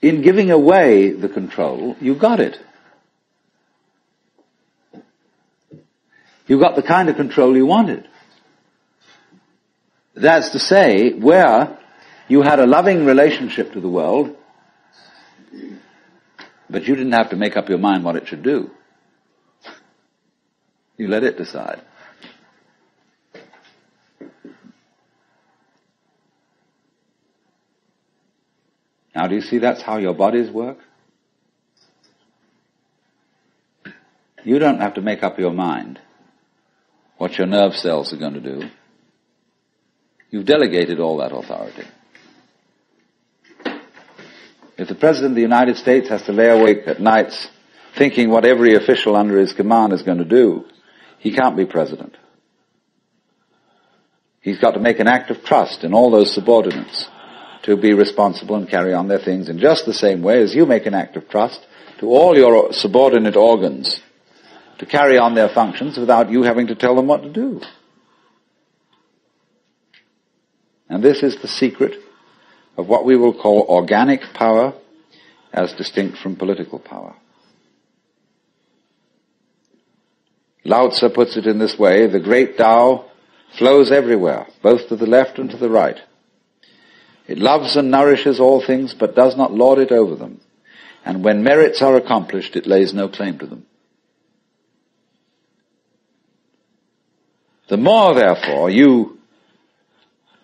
in giving away the control, you got it. You got the kind of control you wanted. That's to say, where you had a loving relationship to the world, but you didn't have to make up your mind what it should do. You let it decide. Now, do you see that's how your bodies work? You don't have to make up your mind what your nerve cells are going to do. You've delegated all that authority. If the President of the United States has to lay awake at nights thinking what every official under his command is going to do, he can't be president. He's got to make an act of trust in all those subordinates to be responsible and carry on their things in just the same way as you make an act of trust to all your subordinate organs to carry on their functions without you having to tell them what to do. And this is the secret of what we will call organic power as distinct from political power. Lao Tzu puts it in this way: the great Tao flows everywhere, both to the left and to the right. It loves and nourishes all things, but does not lord it over them. And when merits are accomplished, it lays no claim to them. The more, therefore, you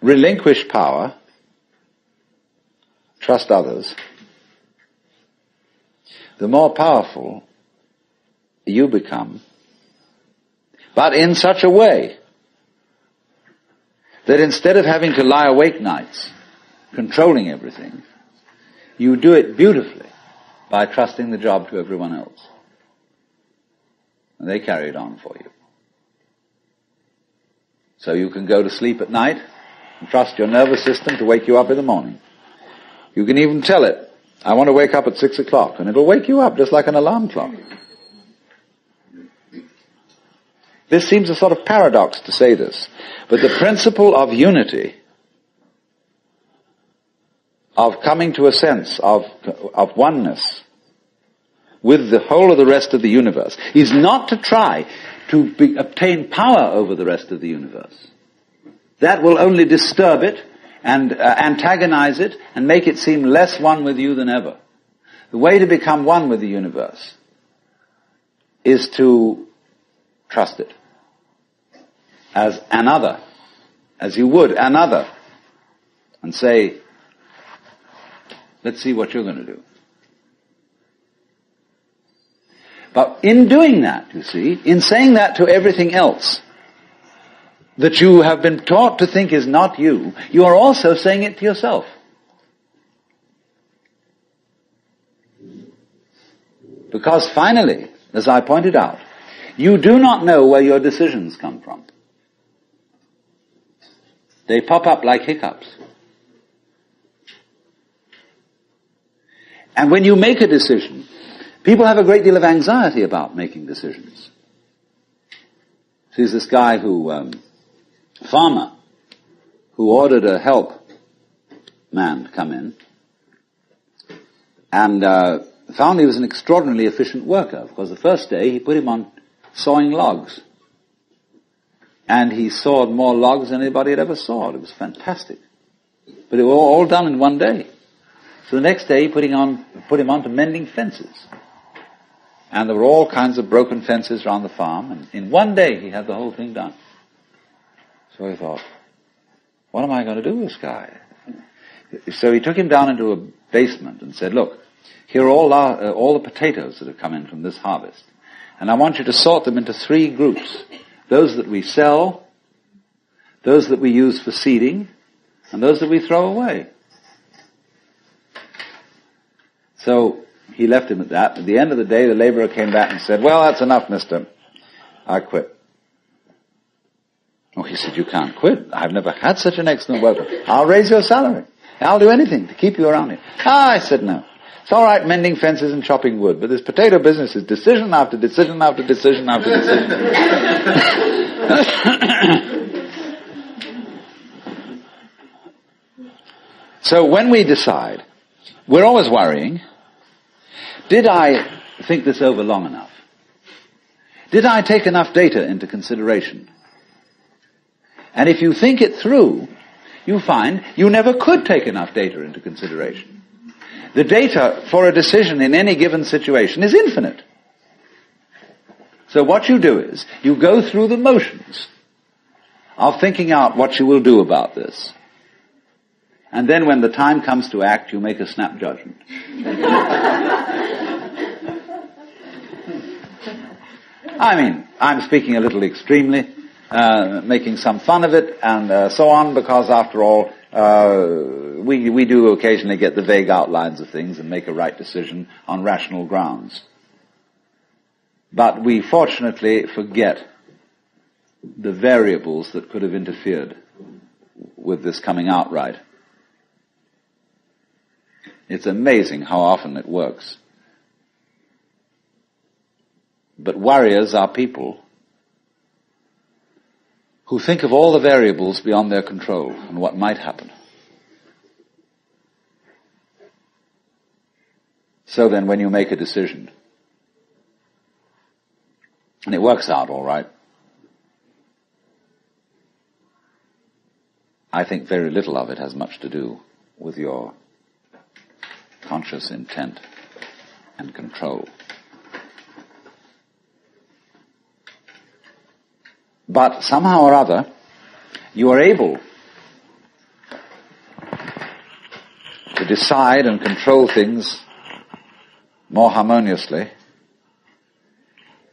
relinquish power, trust others, the more powerful you become, but in such a way that instead of having to lie awake nights controlling everything, you do it beautifully by trusting the job to everyone else. And they carry it on for you. So you can go to sleep at night and trust your nervous system to wake you up in the morning. You can even tell it, I want to wake up at 6 o'clock, and it'll wake you up just like an alarm clock. This seems a sort of paradox to say this, but the principle of unity, of coming to a sense of oneness with the whole of the rest of the universe, is not to try to obtain power over the rest of the universe. That will only disturb it and antagonize it and make it seem less one with you than ever. The way to become one with the universe is to trust it as another, as you would another, and say, let's see what you're going to do. But in doing that, you see, in saying that to everything else that you have been taught to think is not you, you are also saying it to yourself. Because finally, as I pointed out, you do not know where your decisions come from. They pop up like hiccups. And when you make a decision, people have a great deal of anxiety about making decisions. There's this guy farmer, who ordered a help man to come in, and found he was an extraordinarily efficient worker, because the first day he put him on sawing logs. And he sawed more logs than anybody had ever sawed. It was fantastic. But it was all done in one day. So the next day he put him on to mending fences. And there were all kinds of broken fences around the farm, and in one day he had the whole thing done. So he thought, what am I going to do with this guy? So he took him down into a basement and said, look, here are all the potatoes that have come in from this harvest. And I want you to sort them into 3 groups. Those that we sell, those that we use for seeding, and those that we throw away. So he left him at that. At the end of the day, the laborer came back and said, well, that's enough, mister. I quit. Oh, he said, you can't quit. I've never had such an excellent worker. I'll raise your salary. I'll do anything to keep you around here. I said, no. It's all right mending fences and chopping wood, but this potato business is decision after decision after decision after decision. So when we decide We're always worrying. Did I think this over long enough? Did I take enough data into consideration? And if you think it through, you find you never could take enough data into consideration. The data for a decision in any given situation is infinite. So what you do is, you go through the motions of thinking out what you will do about this. And then when the time comes to act, you make a snap judgment. I mean, I'm speaking a little extremely, making some fun of it and so on, because after all, we do occasionally get the vague outlines of things and make a right decision on rational grounds. But we fortunately forget the variables that could have interfered with this coming out right. It's amazing how often it works. But warriors are people who think of all the variables beyond their control and what might happen. So then when you make a decision, and it works out all right, I think very little of it has much to do with your conscious intent and control. But somehow or other, you are able to decide and control things more harmoniously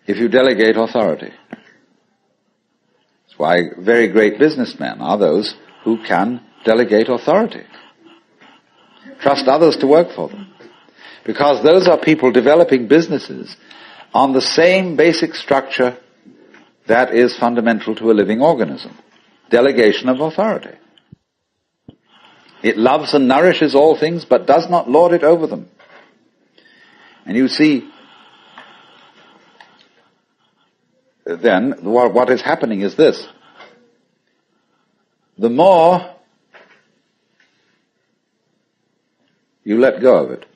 if you delegate authority. That's why very great businessmen are those who can delegate authority. Trust others to work for them. Because those are people developing businesses on the same basic structure that is fundamental to a living organism. Delegation of authority. It loves and nourishes all things, but does not lord it over them. And you see, then, what is happening is this. The more you let go of it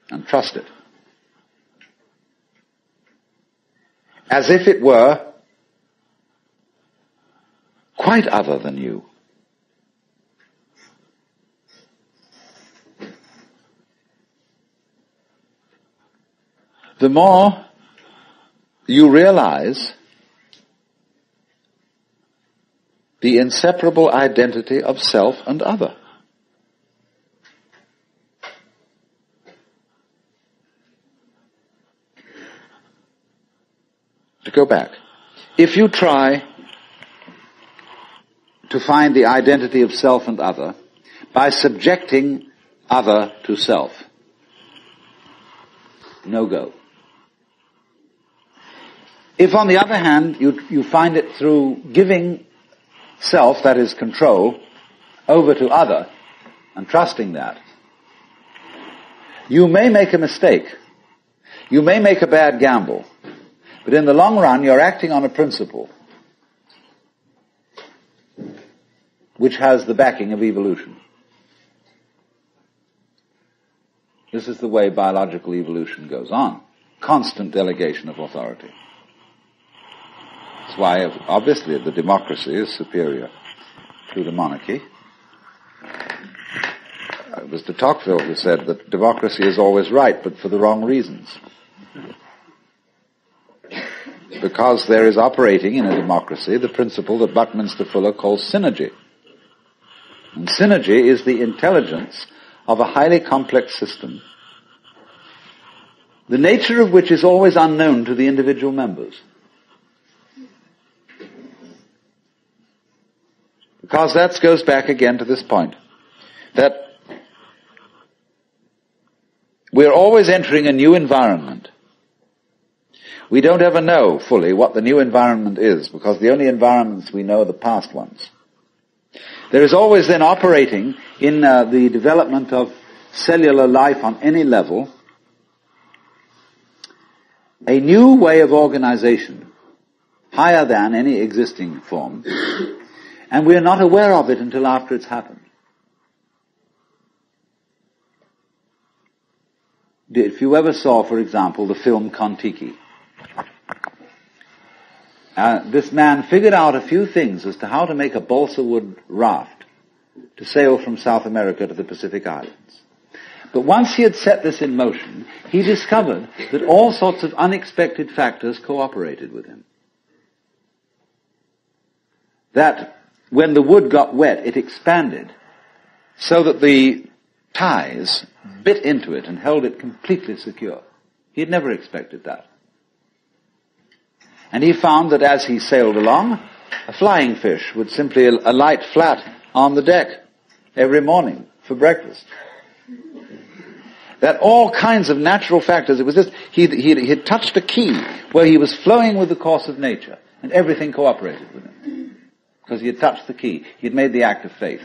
and trust it, as if it were quite other than you, the more you realize the inseparable identity of self and other. To go back, if you try to find the identity of self and other by subjecting other to self, no go. If, on the other hand, you find it through giving self, that is control, over to other, and trusting that, you may make a mistake. You may make a bad gamble. But in the long run, you're acting on a principle which has the backing of evolution. This is the way biological evolution goes on. Constant delegation of authority. That's why, obviously, the democracy is superior to the monarchy. It was de Tocqueville who said that democracy is always right, but for the wrong reasons. Because there is operating in a democracy the principle that Buckminster Fuller calls synergy. And synergy is the intelligence of a highly complex system, the nature of which is always unknown to the individual members. Because that goes back again to this point, that we're always entering a new environment. We don't ever know fully what the new environment is, because the only environments we know are the past ones. There is always then operating in the development of cellular life on any level a new way of organization, higher than any existing form, and we are not aware of it until after it's happened. if you ever saw, for example, the film Kon-Tiki, this man figured out a few things as to how to make a balsa wood raft to sail from South America to the Pacific Islands. But once he had set this in motion, he discovered that all sorts of unexpected factors cooperated with him. That when the wood got wet, it expanded so that the ties bit into it and held it completely secure. He had never expected that. And he found that as he sailed along, a flying fish would simply alight flat on the deck every morning for breakfast. That all kinds of natural factors, it was just, he had touched a key where he was flowing with the course of nature, and everything cooperated with him. Because he had touched the key. He had made the act of faith.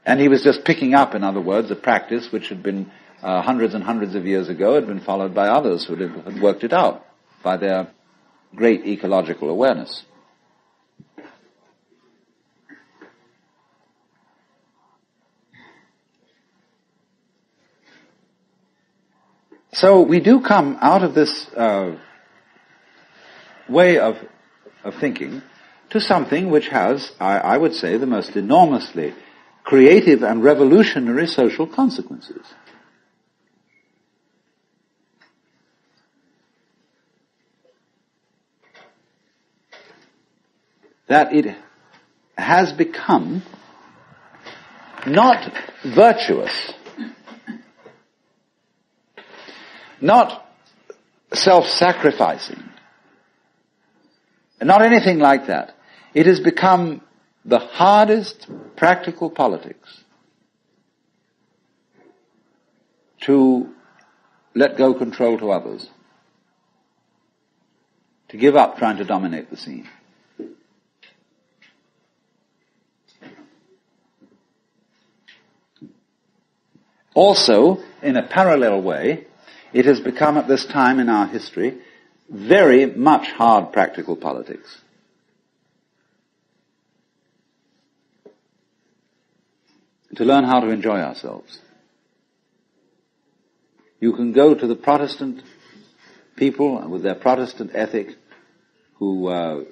And he was just picking up, in other words, a practice which had been hundreds and hundreds of years ago, had been followed by others who had worked it out by their great ecological awareness. So we do come out of this way of thinking to something which has, I would say, the most enormously creative and revolutionary social consequences. That it has become not virtuous, not self-sacrificing, not anything like that. It has become the hardest practical politics to let go control to others, to give up trying to dominate the scene. Also, in a parallel way, it has become at this time in our history very much hard practical politics. To learn how to enjoy ourselves. You can go to the Protestant people with their Protestant ethic who are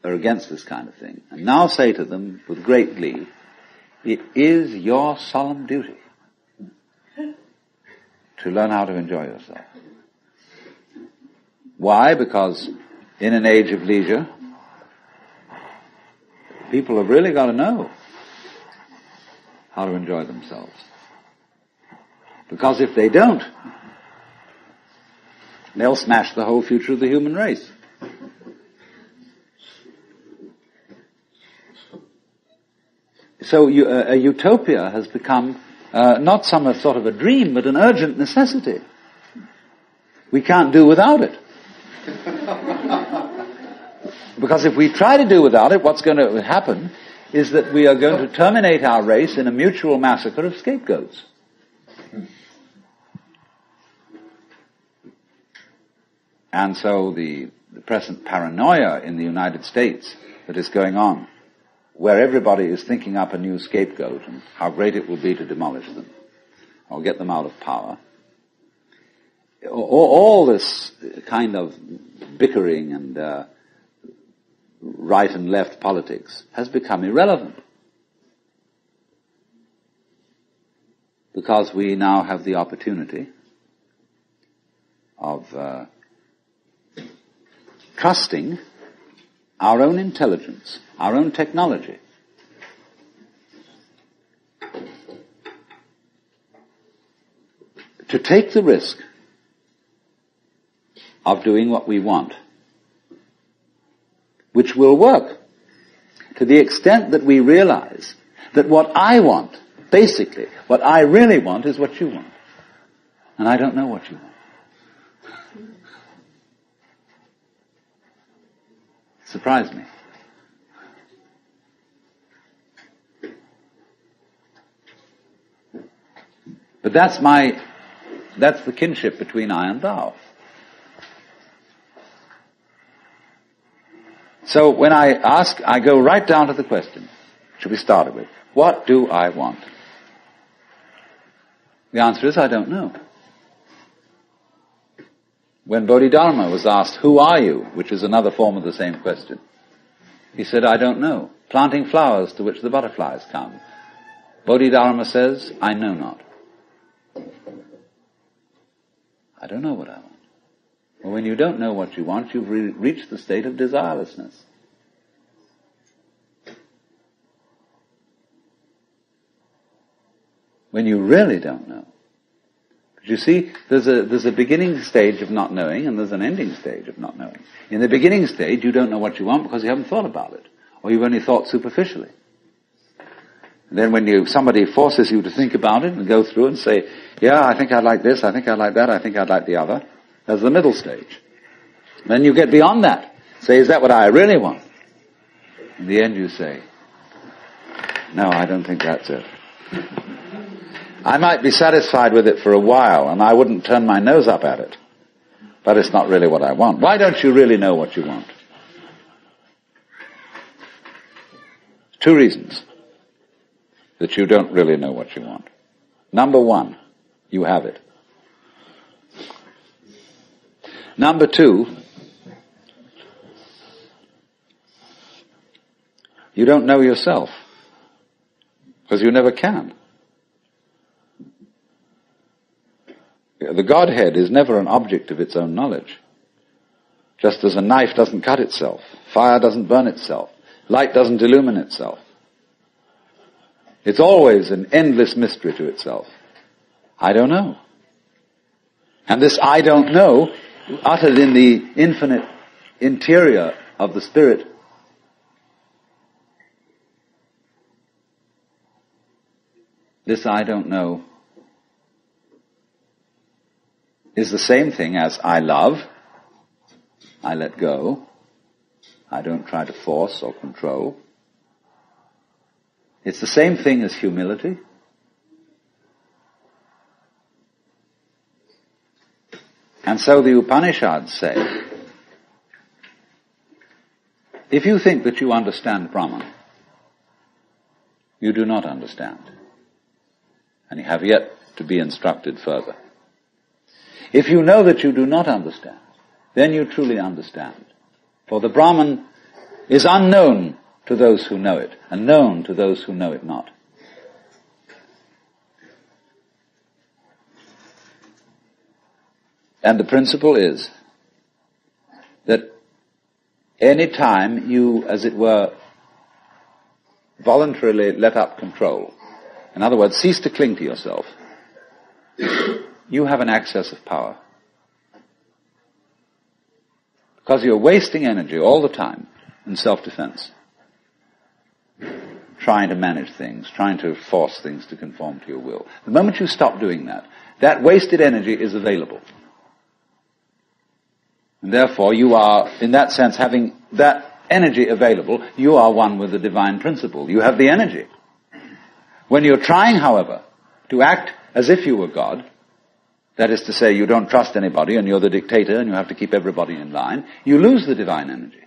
against this kind of thing, and now say to them with great glee, it is your solemn duty to learn how to enjoy yourself. Why? Because in an age of leisure, people have really got to know how to enjoy themselves. Because if they don't, they'll smash the whole future of the human race. So a utopia has become not some sort of a dream, but an urgent necessity. We can't do without it. Because if we try to do without it, what's going to happen is that we are going to terminate our race in a mutual massacre of scapegoats. And so the present paranoia in the United States that is going on, where everybody is thinking up a new scapegoat and how great it will be to demolish them or get them out of power. All this kind of bickering and right and left politics has become irrelevant. Because we now have the opportunity of trusting our own intelligence, our own technology. To take the risk of doing what we want, which will work to the extent that we realize that what I want, basically, what I really want is what you want. And I don't know what you want. Surprised me. But that's the kinship between I and thou. So when I ask, I go right down to the question, should we start it with, what do I want? The answer is, I don't know. When Bodhidharma was asked, who are you? Which is another form of the same question. He said, I don't know. Planting flowers to which the butterflies come. Bodhidharma says, I know not. I don't know what I want. Well, when you don't know what you want, you've reached the state of desirelessness. When you really don't know. But you see, there's a beginning stage of not knowing and there's an ending stage of not knowing. In the beginning stage, you don't know what you want because you haven't thought about it. Or you've only thought superficially. And then when somebody forces you to think about it and go through and say, yeah, I think I'd like this, I think I'd like that, I think I'd like the other. That's the middle stage. Then you get beyond that. Say, is that what I really want? In the end you say, no, I don't think that's it. I might be satisfied with it for a while and I wouldn't turn my nose up at it. But it's not really what I want. Why don't you really know what you want? 2 reasons that you don't really know what you want. Number 1, you have it. Number 2, you don't know yourself. Because you never can. The Godhead is never an object of its own knowledge. Just as a knife doesn't cut itself, fire doesn't burn itself, light doesn't illumine itself. It's always an endless mystery to itself. I don't know. And this I don't know, uttered in the infinite interior of the spirit, this I don't know is the same thing as I love, I let go, I don't try to force or control. It's the same thing as humility. And so the Upanishads say, if you think that you understand Brahman, you do not understand. And you have yet to be instructed further. If you know that you do not understand, then you truly understand. For the Brahman is unknown to those who know it, and known to those who know it not. And the principle is that any time you, as it were, voluntarily let up control, in other words, cease to cling to yourself, you have an access of power. Because you're wasting energy all the time in self-defense. Trying to manage things, trying to force things to conform to your will. The moment you stop doing that, that wasted energy is available. And therefore you are, in that sense, having that energy available, you are one with the divine principle. You have the energy. When you're trying, however, to act as if you were God, that is to say, you don't trust anybody and you're the dictator and you have to keep everybody in line, you lose the divine energy.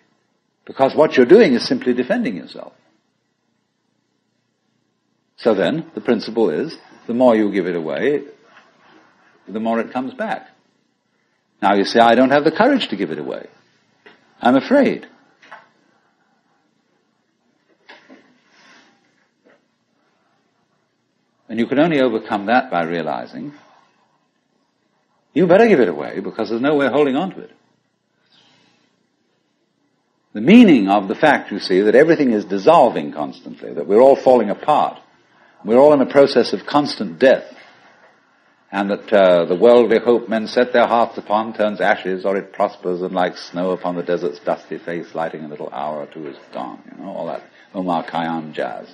Because what you're doing is simply defending yourself. So then, the principle is, the more you give it away, the more it comes back. Now you say, I don't have the courage to give it away. I'm afraid. And you can only overcome that by realizing, you better give it away because there's no way of holding on to it. The meaning of the fact, you see, that everything is dissolving constantly, that we're all falling apart, we're all in a process of constant death, and that the worldly hope men set their hearts upon turns ashes, or it prospers, and like snow upon the desert's dusty face, lighting a little hour or two is gone. You know, all that Omar Khayyam jazz.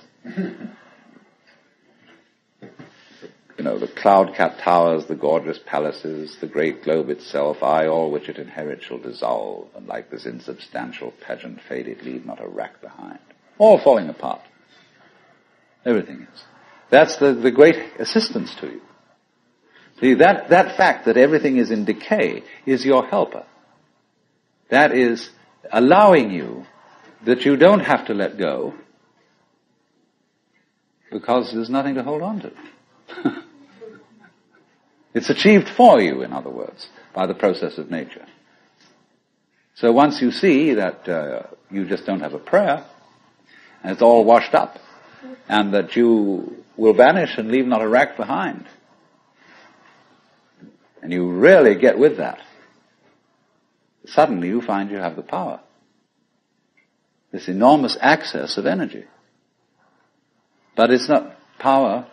You know, the cloud-capped towers, the gorgeous palaces, the great globe itself, I, all which it inherits, shall dissolve, and like this insubstantial pageant faded, leave not a rack behind. All falling apart. Everything is. That's the great assistance to you. See, that fact that everything is in decay is your helper. That is allowing you that you don't have to let go because there's nothing to hold on to. It's achieved for you, in other words, by the process of nature. So once you see that you just don't have a prayer, and it's all washed up, and that you will vanish and leave not a rack behind, and you really get with that, suddenly you find you have the power. This enormous access of energy. But it's not power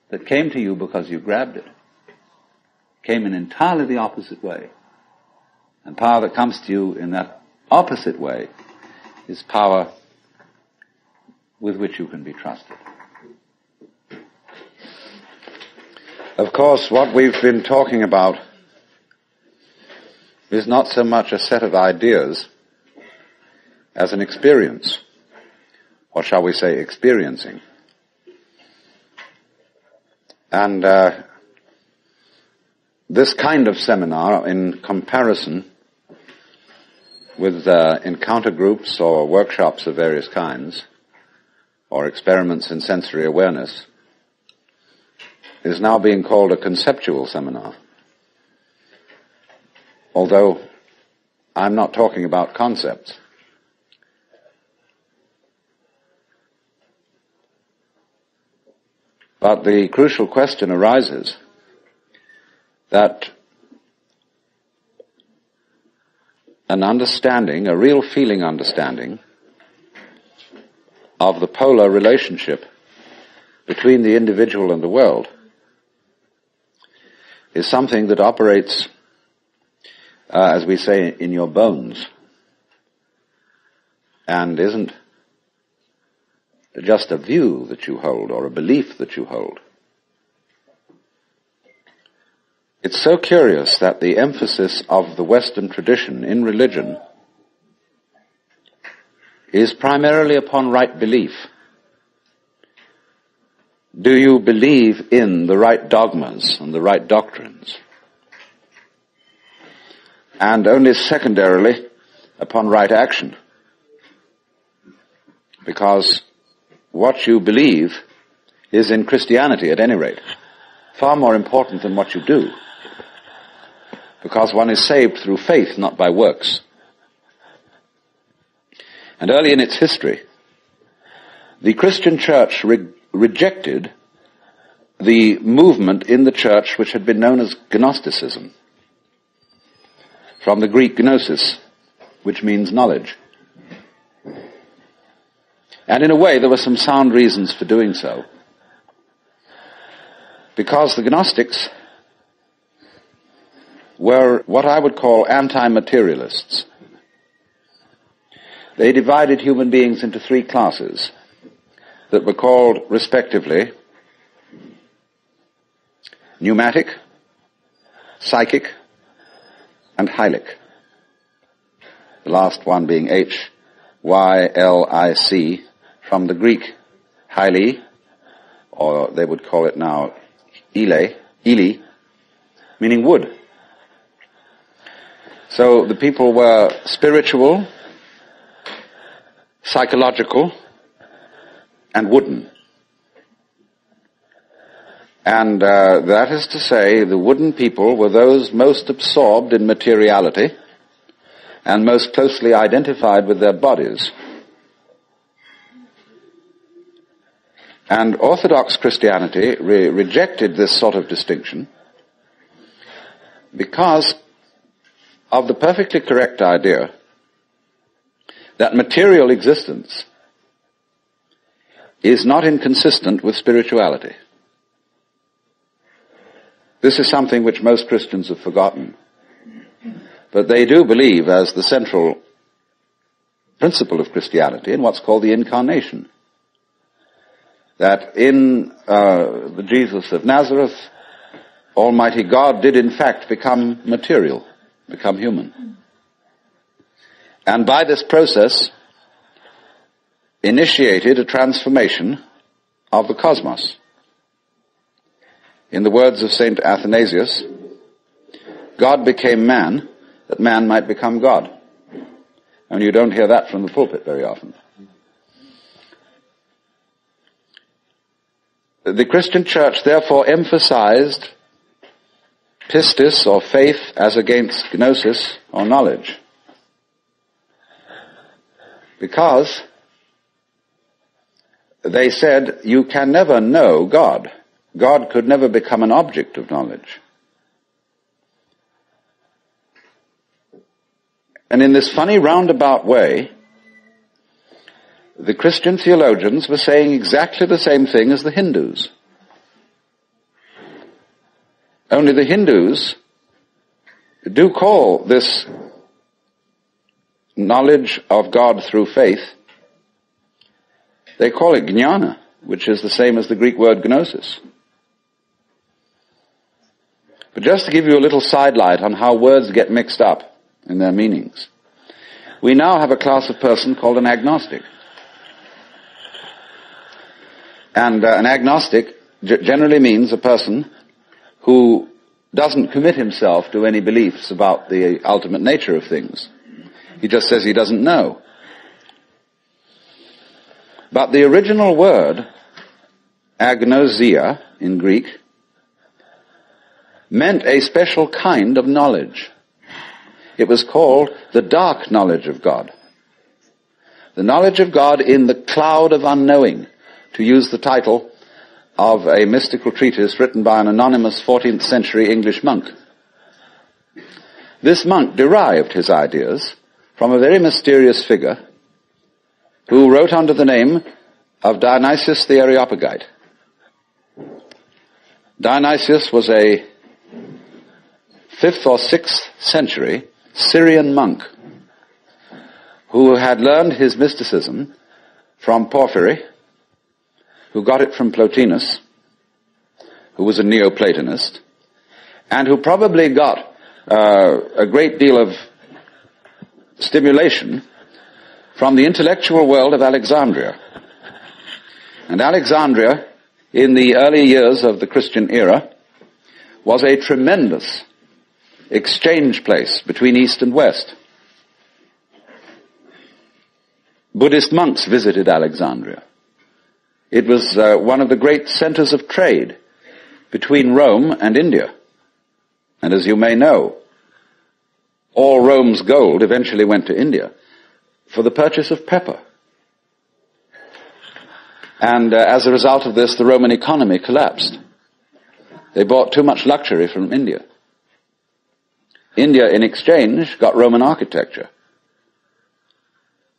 that came to you because you grabbed it. It came in entirely the opposite way. And power that comes to you in that opposite way is power with which you can be trusted. Of course, what we've been talking about is not so much a set of ideas as an experience, or shall we say experiencing. And this kind of seminar, in comparison with encounter groups or workshops of various kinds, or experiments in sensory awareness, is now being called a conceptual seminar. Although I'm not talking about concepts. But the crucial question arises that an understanding, a real feeling understanding, of the polar relationship between the individual and the world is something that operates, as we say, in your bones, and isn't just a view that you hold or a belief that you hold. It's so curious that the emphasis of the Western tradition in religion is primarily upon right belief. Do you believe in the right dogmas and the right doctrines? And only secondarily upon right action. Because what you believe is, in Christianity at any rate, far more important than what you do. Because one is saved through faith, not by works. And early in its history, the Christian church rejected the movement in the church which had been known as Gnosticism, from the Greek gnosis, which means knowledge. And in a way, there were some sound reasons for doing so. Because the Gnostics were what I would call anti-materialists. They divided human beings into three classes that were called, respectively, pneumatic, psychic, and hylic. The last one being H-Y-L-I-C, from the Greek hyli, or they would call it now ile, meaning wood. So the people were spiritual, psychological, and wooden. And that is to say, the wooden people were those most absorbed in materiality and most closely identified with their bodies. And Orthodox Christianity rejected this sort of distinction because of the perfectly correct idea that material existence is not inconsistent with spirituality. This is something which most Christians have forgotten. But they do believe as the central principle of Christianity in what's called the incarnation. That in the Jesus of Nazareth, Almighty God did in fact become material, become human. And by this process, initiated a transformation of the cosmos. In the words of Saint Athanasius, God became man, that man might become God. And you don't hear that from the pulpit very often. The Christian church therefore emphasized pistis or faith as against gnosis or knowledge. Because they said you can never know God. God could never become an object of knowledge. And in this funny roundabout way, the Christian theologians were saying exactly the same thing as the Hindus. Only the Hindus do call this knowledge of God through faith, they call it jnana, which is the same as the Greek word gnosis. But just to give you a little sidelight on how words get mixed up in their meanings, we now have a class of person called an agnostic. And an agnostic generally means a person who doesn't commit himself to any beliefs about the ultimate nature of things. He just says he doesn't know. But the original word, agnosia in Greek, meant a special kind of knowledge. It was called the dark knowledge of God. The knowledge of God in the cloud of unknowing, to use the title of a mystical treatise written by an anonymous 14th century English monk. This monk derived his ideas from a very mysterious figure who wrote under the name of Dionysius the Areopagite. Dionysius was a 5th or 6th century Syrian monk who had learned his mysticism from Porphyry, who got it from Plotinus, who was a Neoplatonist, and who probably got a great deal of stimulation from the intellectual world of Alexandria. And Alexandria, in the early years of the Christian era, was a tremendous exchange place between East and West. Buddhist monks visited Alexandria. It was one of the great centers of trade between Rome and India. And as you may know, all Rome's gold eventually went to India for the purchase of pepper. And as a result of this, the Roman economy collapsed. They bought too much luxury from India. India, in exchange, got Roman architecture.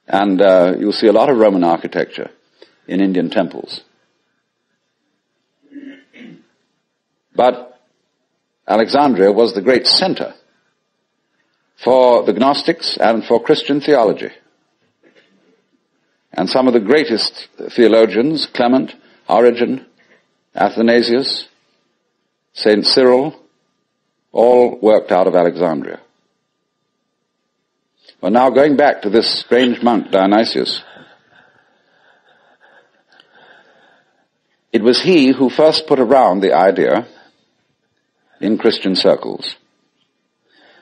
And you'll see a lot of Roman architecture in Indian temples. But Alexandria was the great center for the Gnostics and for Christian theology. And some of the greatest theologians, Clement, Origen, Athanasius, St. Cyril, all worked out of Alexandria. Well, now going back to this strange monk, Dionysius, it was he who first put around the idea in Christian circles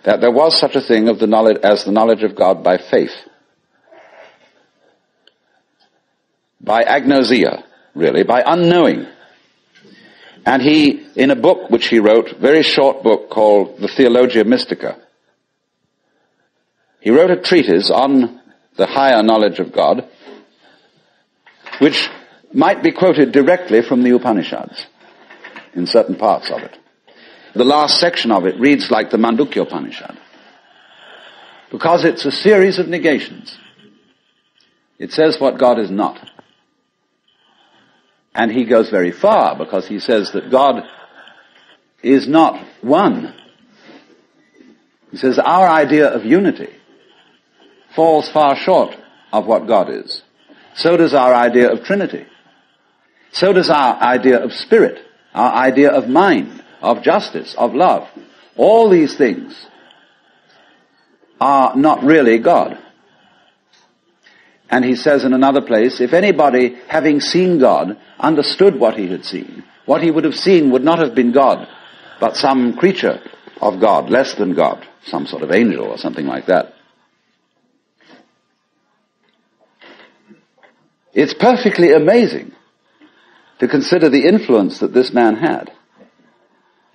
that there was such a thing of the knowledge as the knowledge of God by faith. By agnosia, really, by unknowing. And he, in a book which he wrote, very short book called the Theologia Mystica, he wrote a treatise on the higher knowledge of God, which might be quoted directly from the Upanishads, in certain parts of it. The last section of it reads like the Mandukya Upanishad, because it's a series of negations. It says what God is not. And he goes very far, because he says that God is not one. He says our idea of unity falls far short of what God is. So does our idea of Trinity. So does our idea of spirit, our idea of mind, of justice, of love. All these things are not really God. And he says in another place, if anybody, having seen God, understood what he had seen, what he would have seen would not have been God, but some creature of God, less than God, some sort of angel or something like that. It's perfectly amazing to consider the influence that this man had.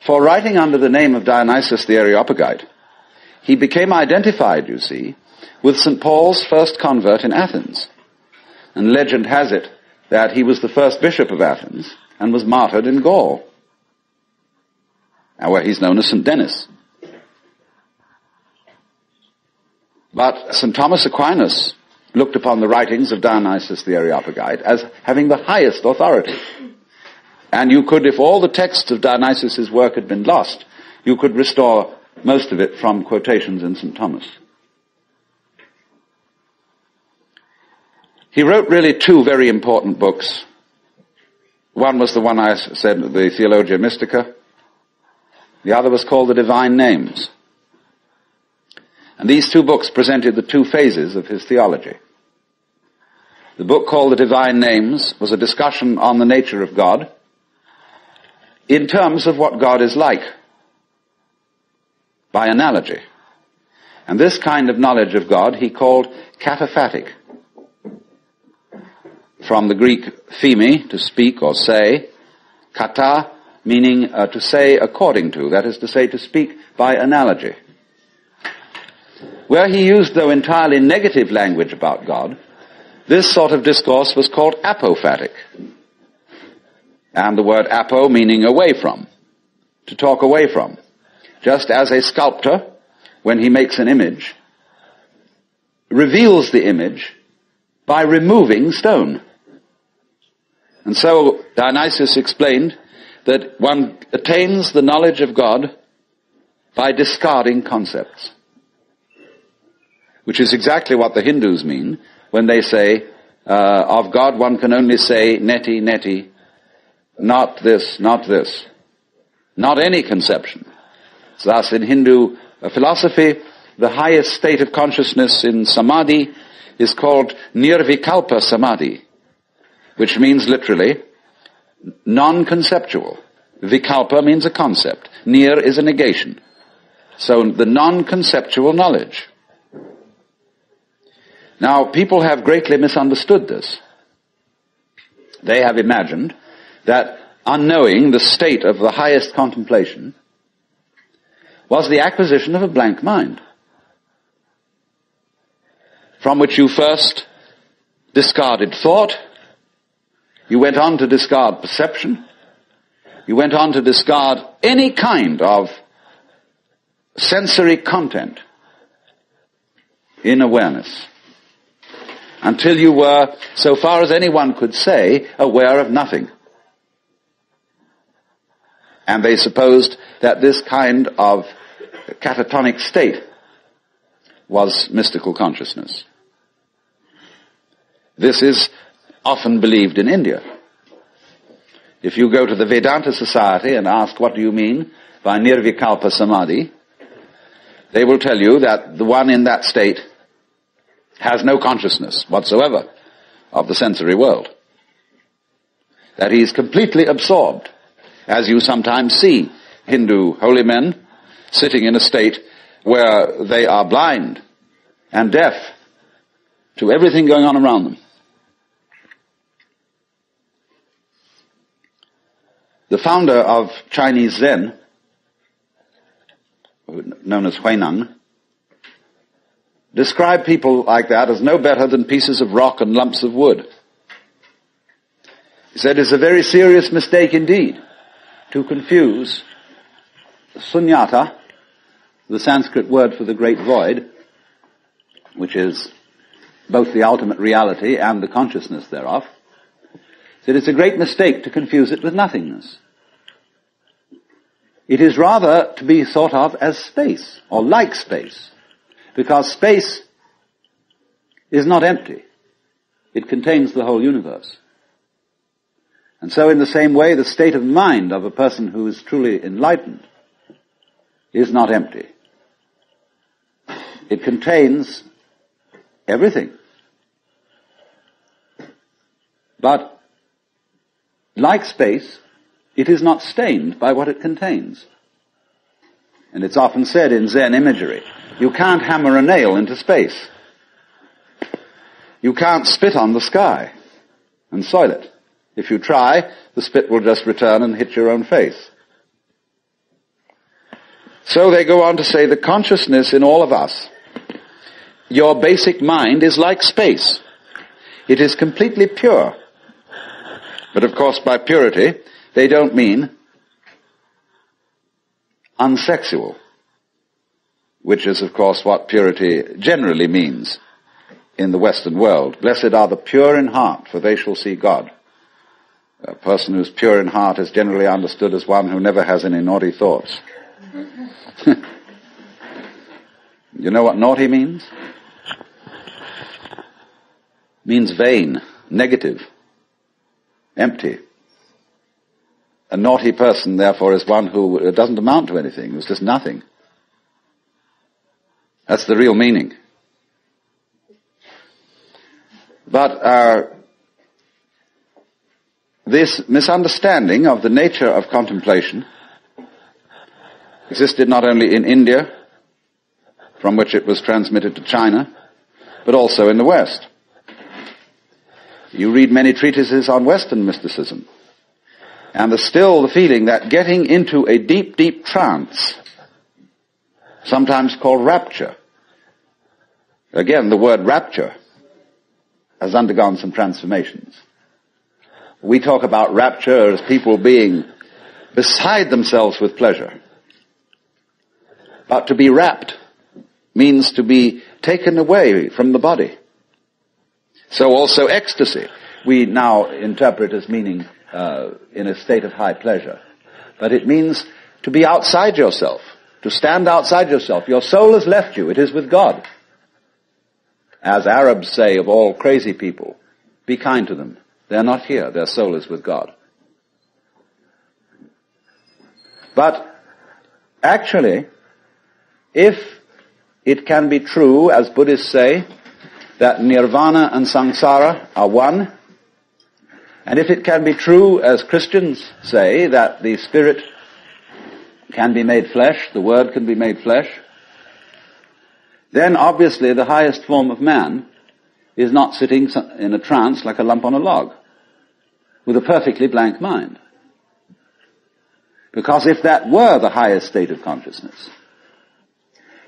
for writing under the name of Dionysius the Areopagite, he became identified, you see, with St. Paul's first convert in Athens. And legend has it that he was the first bishop of Athens and was martyred in Gaul, where he's known as St. Denis. But St. Thomas Aquinas looked upon the writings of Dionysius the Areopagite as having the highest authority. And you could, if all the texts of Dionysius' work had been lost, you could restore most of it from quotations in St. Thomas. He wrote really two very important books. One was the one I said, the Theologia Mystica. The other was called the Divine Names. And these two books presented the two phases of his theology. The book called the Divine Names was a discussion on the nature of God in terms of what God is like, by analogy. And this kind of knowledge of God he called kataphatic. From the Greek pheme, to speak or say, kata, meaning to say according to, that is to say, to speak by analogy. Where he used, though, entirely negative language about God, this sort of discourse was called apophatic. And the word apo meaning away from, to talk away from. Just as a sculptor, when he makes an image, reveals the image by removing stone. And so Dionysius explained that one attains the knowledge of God by discarding concepts. Which is exactly what the Hindus mean when they say, of God one can only say neti, neti, not this, not this. Not any conception. Thus in Hindu philosophy, the highest state of consciousness in samadhi is called nirvikalpa samadhi, which means literally non-conceptual. Vikalpa means a concept. Nir is a negation. So the non-conceptual knowledge. Now, people have greatly misunderstood this. They have imagined that unknowing the state of the highest contemplation was the acquisition of a blank mind, from which you first discarded thought, you went on to discard perception, you went on to discard any kind of sensory content in awareness, until you were, so far as anyone could say, aware of nothing. And they supposed that this kind of catatonic state was mystical consciousness. This is often believed in India. If you go to the Vedanta Society and ask, what do you mean by nirvikalpa samadhi, they will tell you that the one in that state has no consciousness whatsoever of the sensory world. That he is completely absorbed, as you sometimes see Hindu holy men sitting in a state where they are blind and deaf to everything going on around them. The founder of Chinese Zen, known as Huineng, described people like that as no better than pieces of rock and lumps of wood. He said it's a very serious mistake indeed to confuse sunyata, the Sanskrit word for the great void, which is both the ultimate reality and the consciousness thereof. He said it's a great mistake to confuse it with nothingness. It is rather to be thought of as space, or like space, because space is not empty. It contains the whole universe. And so in the same way, the state of mind of a person who is truly enlightened is not empty. It contains everything. But, like space, it is not stained by what it contains. And it's often said in Zen imagery, you can't hammer a nail into space. You can't spit on the sky and soil it. If you try, the spit will just return and hit your own face. So they go on to say the consciousness in all of us, your basic mind is like space. It is completely pure. But of course by purity, they don't mean unsexual, which is of course what purity generally means in the Western world. Blessed are the pure in heart, for they shall see God. A person who's pure in heart is generally understood as one who never has any naughty thoughts. You know what naughty means? Means vain, negative, empty. A naughty person, therefore, is one who doesn't amount to anything, who's just nothing. That's the real meaning. But this misunderstanding of the nature of contemplation existed not only in India, from which it was transmitted to China, but also in the West. You read many treatises on Western mysticism, and there's still the feeling that getting into a deep, deep trance, sometimes called rapture. Again, the word rapture has undergone some transformations. We talk about rapture as people being beside themselves with pleasure. But to be rapt means to be taken away from the body. So also ecstasy, we now interpret as meaning in a state of high pleasure. But it means to be outside yourself, to stand outside yourself. Your soul has left you, it is with God. As Arabs say of all crazy people, be kind to them. They're not here, their soul is with God. But actually, if it can be true, as Buddhists say, that nirvana and samsara are one, and if it can be true, as Christians say, that the spirit can be made flesh, the word can be made flesh, then obviously the highest form of man is not sitting in a trance like a lump on a log, with a perfectly blank mind. Because if that were the highest state of consciousness,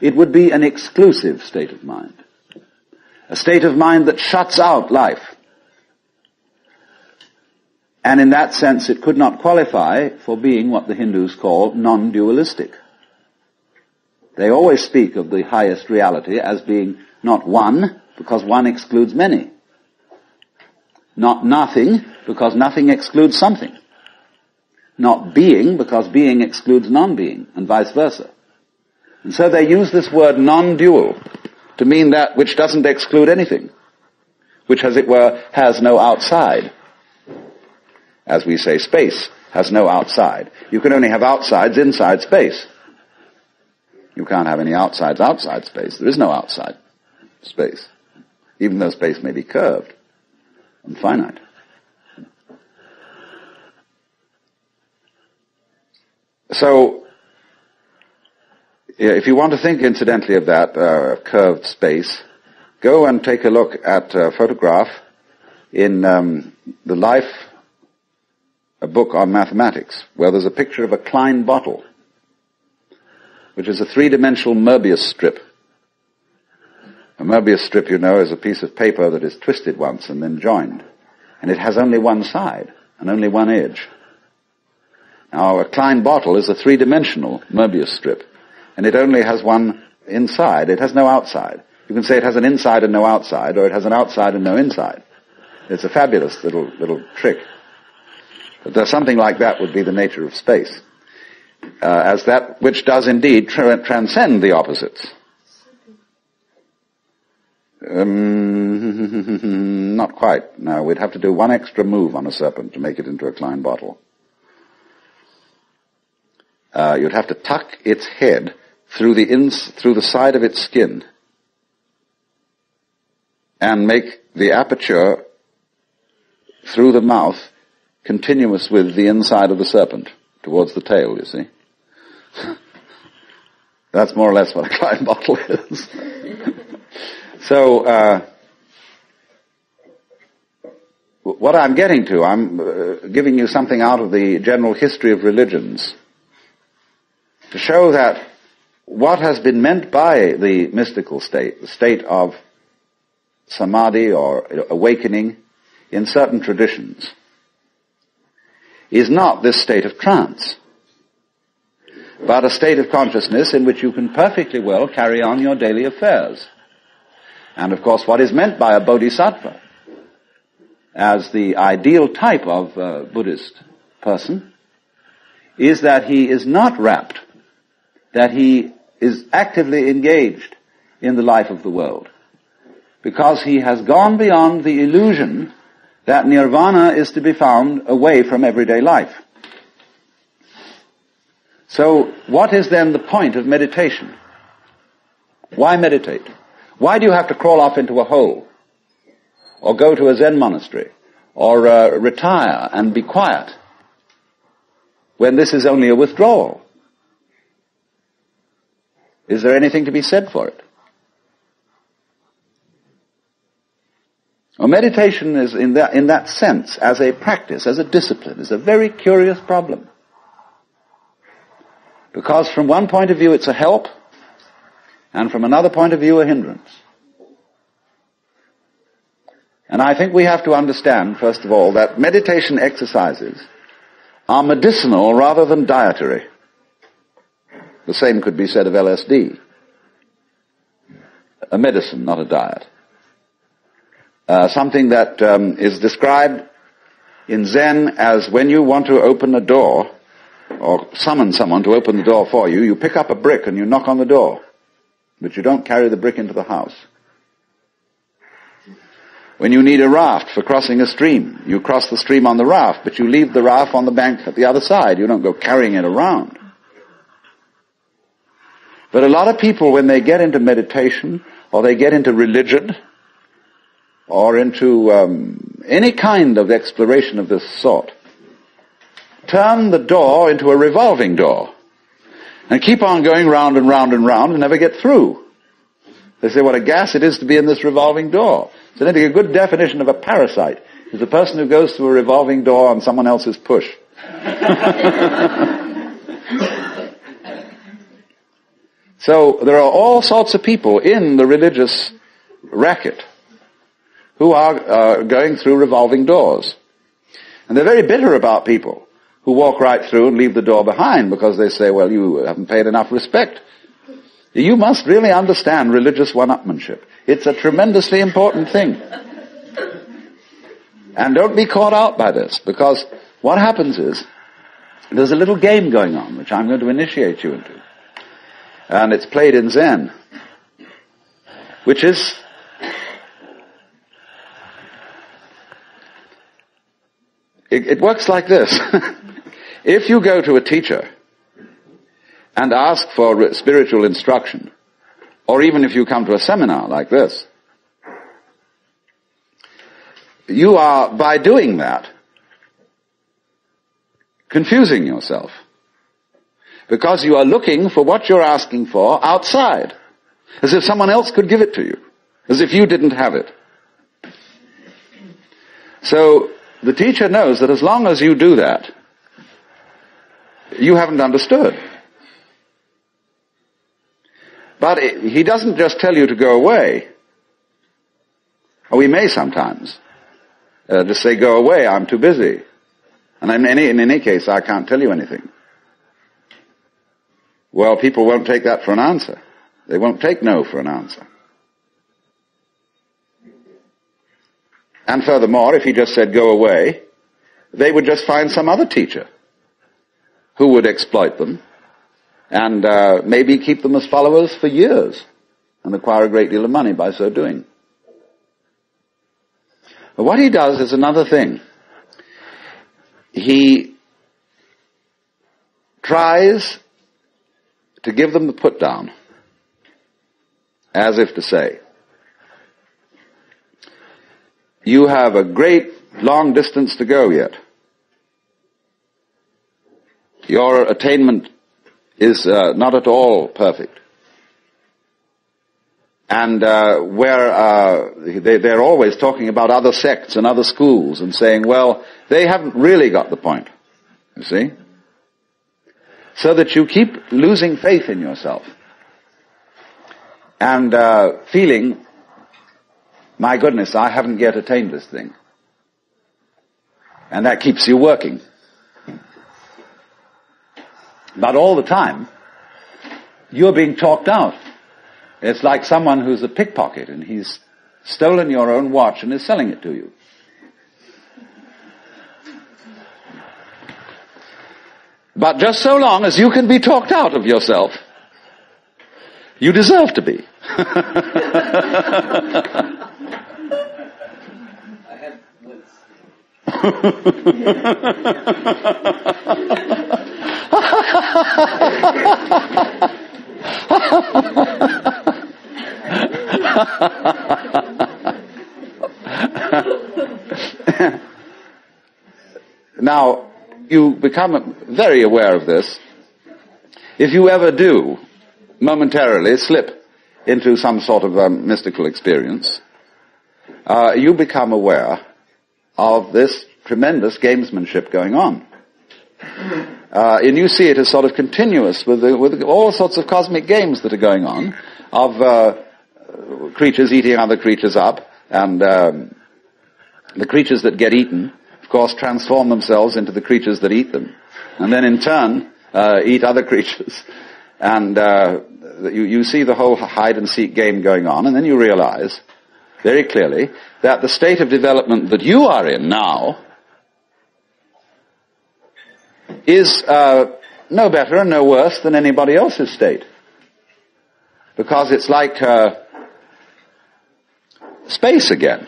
it would be an exclusive state of mind. A state of mind that shuts out life. And in that sense it could not qualify for being what the Hindus call non-dualistic. They always speak of the highest reality as being not one, because one excludes many. Not nothing, because nothing excludes something. Not being, because being excludes non-being, and vice versa. And so they use this word non-dual to mean that which doesn't exclude anything, which, as it were, has no outside. As we say, space has no outside. You can only have outsides inside space. You can't have any outsides outside space. There is no outside space, even though space may be curved and finite. So, if you want to think incidentally of that curved space, go and take a look at a photograph in the Life, a book on mathematics, where there's a picture of a Klein bottle, which is a three-dimensional Möbius strip. A Möbius strip, you know, is a piece of paper that is twisted once and then joined. And it has only one side and only one edge. Now, a Klein bottle is a three-dimensional Möbius strip, and it only has one inside. It has no outside. You can say it has an inside and no outside, or it has an outside and no inside. It's a fabulous little trick. But there's something like that would be the nature of space, as that which does indeed transcend the opposites. Not quite. No, we'd have to do one extra move on a serpent to make it into a Klein bottle. You'd have to tuck its head through the side of its skin and make the aperture through the mouth continuous with the inside of the serpent towards the tail, you see. That's more or less what a Klein bottle is. So, what I'm getting to, I'm giving you something out of the general history of religions to show that what has been meant by the mystical state, the state of samadhi or awakening in certain traditions, is not this state of trance, but a state of consciousness in which you can perfectly well carry on your daily affairs. And of course, what is meant by a bodhisattva as the ideal type of Buddhist person is that he is not wrapped, that he is actively engaged in the life of the world, because he has gone beyond the illusion that nirvana is to be found away from everyday life. So, what is then the point of meditation? Why meditate? Why do you have to crawl off into a hole, or go to a Zen monastery, or retire and be quiet, when this is only a withdrawal? Is there anything to be said for it? Well, meditation is, in that sense, as a practice, as a discipline, is a very curious problem. Because from one point of view it's a help, and from another point of view a hindrance. And I think we have to understand, first of all, that meditation exercises are medicinal rather than dietary. The same could be said of LSD. A medicine, not a diet. Something that is described in Zen as when you want to open a door, or summon someone to open the door for you, you pick up a brick and you knock on the door, but you don't carry the brick into the house. When you need a raft for crossing a stream, you cross the stream on the raft, but you leave the raft on the bank at the other side. You don't go carrying it around. But a lot of people, when they get into meditation, or they get into religion, or into any kind of exploration of this sort, turn the door into a revolving door and keep on going round and round and round and never get through. They say, what a gas it is to be in this revolving door. So I think a good definition of a parasite is the person who goes through a revolving door on someone else's push. So there are all sorts of people in the religious racket who are going through revolving doors. And they're very bitter about people who walk right through and leave the door behind, because they say, well, you haven't paid enough respect. You must really understand religious one-upmanship. It's a tremendously important thing. And don't be caught out by this, because what happens is, there's a little game going on, which I'm going to initiate you into. And it's played in Zen, which is, it works like this. If you go to a teacher and ask for spiritual instruction, or even if you come to a seminar like this, you are, by doing that, confusing yourself. Because you are looking for what you're asking for outside, as if someone else could give it to you, as if you didn't have it. So the teacher knows that as long as you do that, you haven't understood. But he doesn't just tell you to go away. Or we may sometimes just say, go away, I'm too busy. And in any case, I can't tell you anything. Well, people won't take that for an answer. They won't take no for an answer. And furthermore, if he just said go away, they would just find some other teacher who would exploit them and maybe keep them as followers for years and acquire a great deal of money by so doing. But what he does is another thing. He tries to give them the put down, as if to say, you have a great long distance to go yet. Your attainment is not at all perfect. And they're always talking about other sects and other schools and saying, well, they haven't really got the point, you see? So that you keep losing faith in yourself. and feeling, my goodness, I haven't yet attained this thing. And that keeps you working. But all the time, you're being talked out. It's like someone who's a pickpocket and he's stolen your own watch and is selling it to you. But just so long as you can be talked out of yourself, you deserve to be. I had once. Now, you become very aware of this. If you ever do momentarily slip into some sort of mystical experience, you become aware of this tremendous gamesmanship going on. And you see it as sort of continuous with all sorts of cosmic games that are going on, of creatures eating other creatures up, and the creatures that get eaten, of course, transform themselves into the creatures that eat them, and then in turn eat other creatures. And you see the whole hide-and-seek game going on, and then you realize very clearly that the state of development that you are in now is no better and no worse than anybody else's state. Because it's like space again.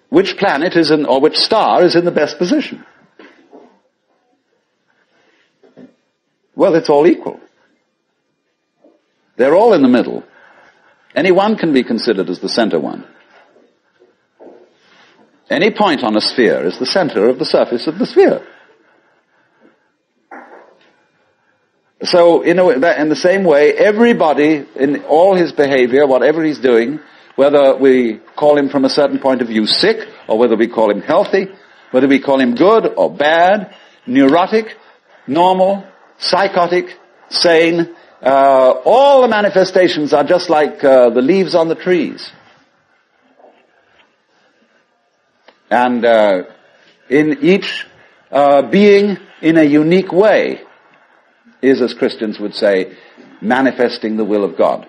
Which planet is in, or which star is in the best position? Well, it's all equal. They're all in the middle. Any one can be considered as the center one. Any point on a sphere is the center of the surface of the sphere. So, in the same way, everybody, in all his behavior, whatever he's doing, whether we call him from a certain point of view sick, or whether we call him healthy, whether we call him good or bad, neurotic, normal, psychotic, sane, all the manifestations are just like the leaves on the trees. And in each being in a unique way is, as Christians would say, manifesting the will of God.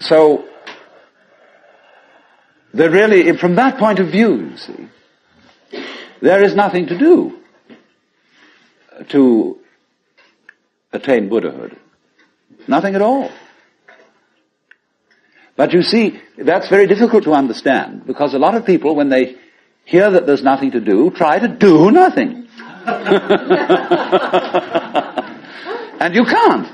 So, there really, from that point of view, you see, there is nothing to do to attain Buddhahood. Nothing at all. But you see, that's very difficult to understand, because a lot of people, when they hear that there's nothing to do, try to do nothing. And you can't.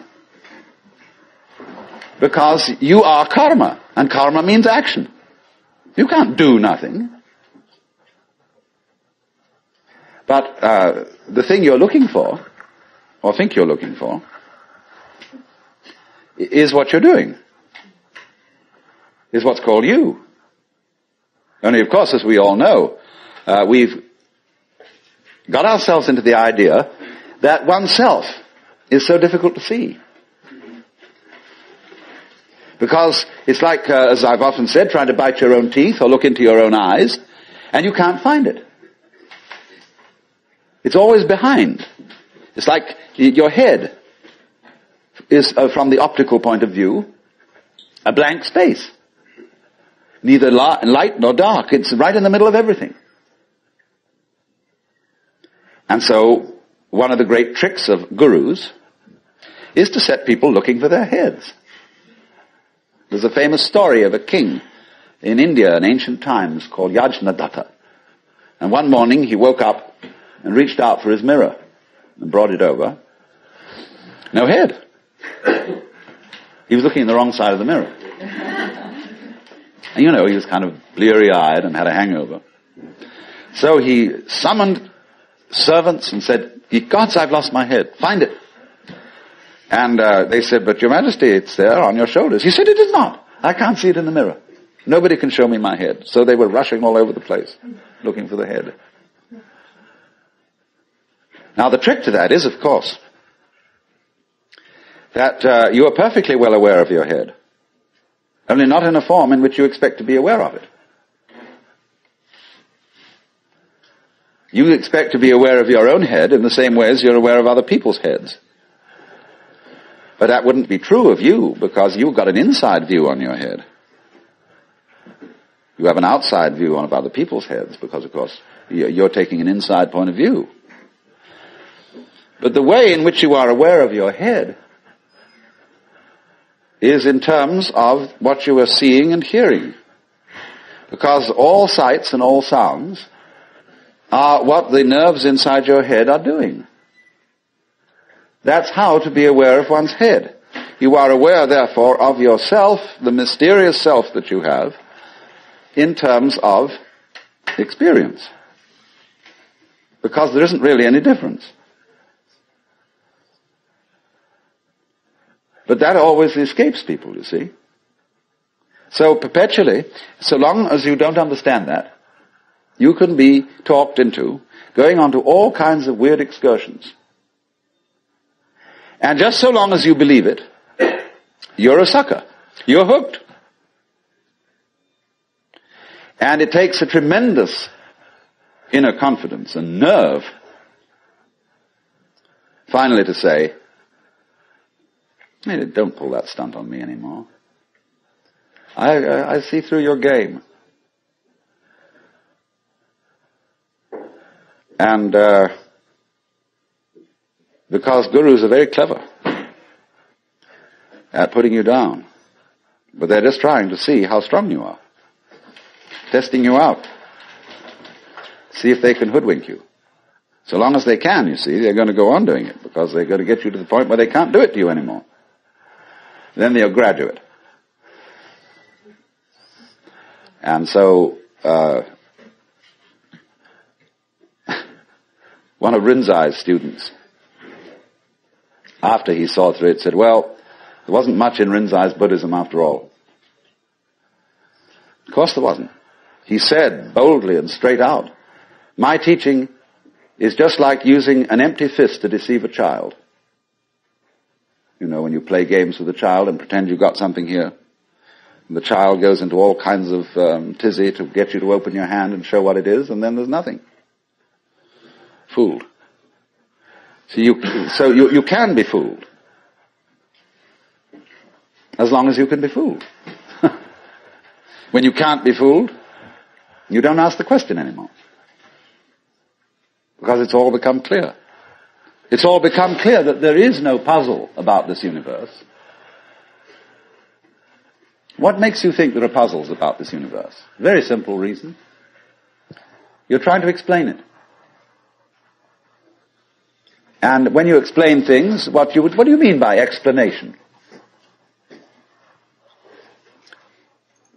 Because you are karma, and karma means action. You can't do nothing. But the thing you're looking for, or think you're looking for, is what you're doing. Is what's called you. Only, of course, as we all know, we've got ourselves into the idea that oneself is so difficult to see. Because it's like, as I've often said, trying to bite your own teeth or look into your own eyes, and you can't find it. It's always behind. It's like your head is, from the optical point of view, a blank space. Neither light nor dark. It's right in the middle of everything. And so, one of the great tricks of gurus is to set people looking for their heads. There's a famous story of a king in India in ancient times called Yajnadatta. And one morning he woke up and reached out for his mirror and brought it over. No head. He was looking in the wrong side of the mirror. And he was kind of bleary-eyed and had a hangover. So he summoned servants and said, "Ye gods, I've lost my head. Find it." And they said, "But Your Majesty, it's there on your shoulders." He said, "It is not. I can't see it in the mirror. Nobody can show me my head." So they were rushing all over the place, looking for the head. Now the trick to that is, of course, that you are perfectly well aware of your head, only not in a form in which you expect to be aware of it. You expect to be aware of your own head in the same way as you're aware of other people's heads. But that wouldn't be true of you, because you've got an inside view on your head. You have an outside view on other people's heads, because, of course, you're taking an inside point of view. But the way in which you are aware of your head is in terms of what you are seeing and hearing. Because all sights and all sounds are what the nerves inside your head are doing. That's how to be aware of one's head. You are aware, therefore, of yourself, the mysterious self that you have, in terms of experience. Because there isn't really any difference. But that always escapes people, you see. So perpetually, so long as you don't understand that, you can be talked into going on to all kinds of weird excursions. And just so long as you believe it, you're a sucker. You're hooked. And it takes a tremendous inner confidence and nerve finally to say, hey, don't pull that stunt on me anymore. I see through your game. And because gurus are very clever at putting you down. But they're just trying to see how strong you are. Testing you out. See if they can hoodwink you. So long as they can, you see, they're going to go on doing it, because they're going to get you to the point where they can't do it to you anymore. Then they'll graduate. And so, one of Rinzai's students, after he saw through it, said, well, there wasn't much in Rinzai's Buddhism after all. Of course there wasn't. He said boldly and straight out, my teaching is just like using an empty fist to deceive a child. You know, when you play games with a child and pretend you've got something here, and the child goes into all kinds of tizzy to get you to open your hand and show what it is, and then there's nothing. Fooled. So you can be fooled. As long as you can be fooled. When you can't be fooled, you don't ask the question anymore. Because it's all become clear. It's all become clear that there is no puzzle about this universe. What makes you think there are puzzles about this universe? Very simple reason. You're trying to explain it. And when you explain things, what do you mean by explanation?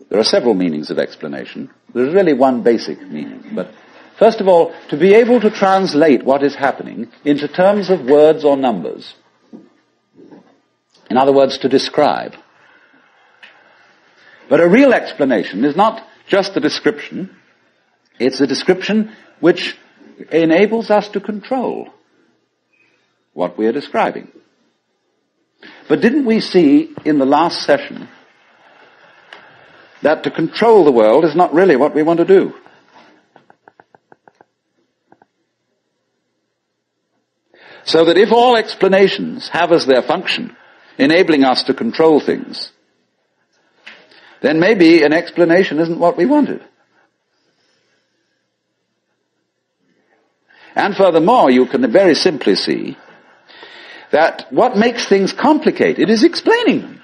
There are several meanings of explanation. There's really one basic meaning. But first of all, to be able to translate what is happening into terms of words or numbers. In other words, to describe. But a real explanation is not just a description. It's a description which enables us to control what we are describing. But didn't we see in the last session that to control the world is not really what we want to do? So that if all explanations have as their function enabling us to control things, then maybe an explanation isn't what we wanted. And furthermore, you can very simply see that what makes things complicated is explaining them.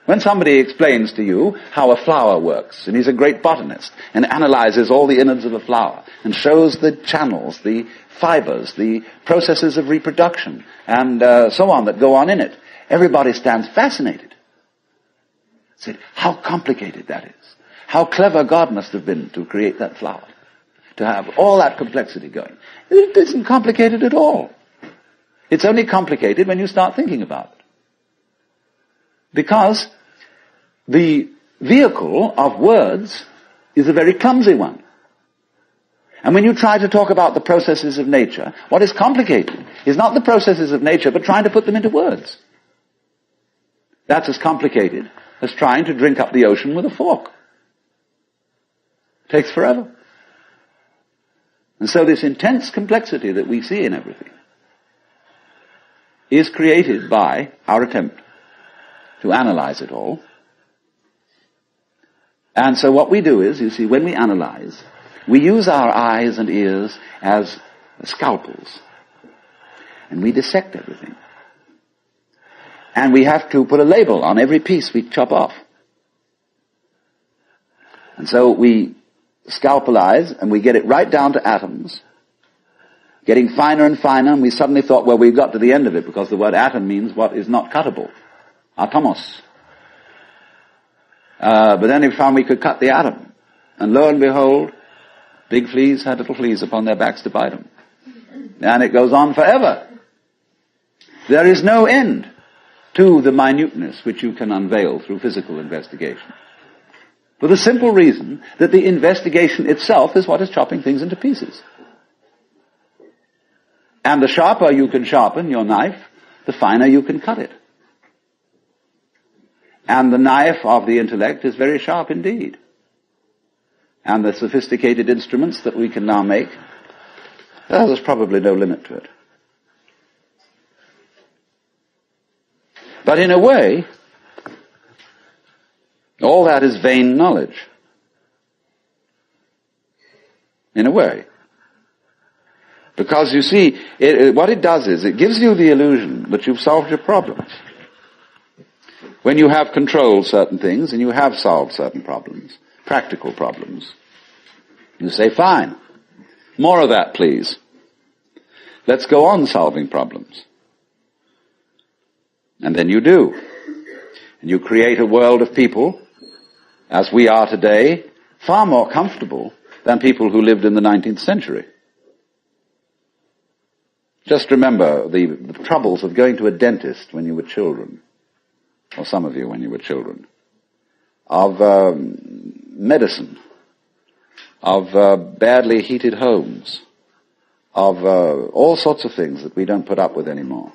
When somebody explains to you how a flower works, and he's a great botanist, and analyzes all the innards of a flower, and shows the channels, the fibers, the processes of reproduction, and so on that go on in it, everybody stands fascinated. Said, how complicated that is. How clever God must have been to create that flower, to have all that complexity going. It isn't complicated at all. It's only complicated when you start thinking about it. Because the vehicle of words is a very clumsy one. And when you try to talk about the processes of nature, what is complicated is not the processes of nature, but trying to put them into words. That's as complicated as trying to drink up the ocean with a fork. It takes forever. And so this intense complexity that we see in everything is created by our attempt to analyze it all. And so what we do is, you see, when we analyze, we use our eyes and ears as scalpels. And we dissect everything. And we have to put a label on every piece we chop off. And so we scalpelize and we get it right down to atoms, getting finer and finer, and we suddenly thought, well, we've got to the end of it, because the word atom means what is not cuttable. Atomos. But then we found we could cut the atom. And lo and behold, big fleas had little fleas upon their backs to bite them. And it goes on forever. There is no end to the minuteness which you can unveil through physical investigation. For the simple reason that the investigation itself is what is chopping things into pieces. And the sharper you can sharpen your knife, the finer you can cut it. And the knife of the intellect is very sharp indeed. And the sophisticated instruments that we can now make, well, there's probably no limit to it. But in a way, all that is vain knowledge. In a way. Because you see, what it does is, it gives you the illusion that you've solved your problems. When you have controlled certain things, and you have solved certain problems, practical problems, you say, fine, more of that please. Let's go on solving problems. And then you do. And you create a world of people, as we are today, far more comfortable than people who lived in the 19th century. Just remember the troubles of going to a dentist when you were children, or some of you when you were children, of medicine, of badly heated homes, of all sorts of things that we don't put up with anymore.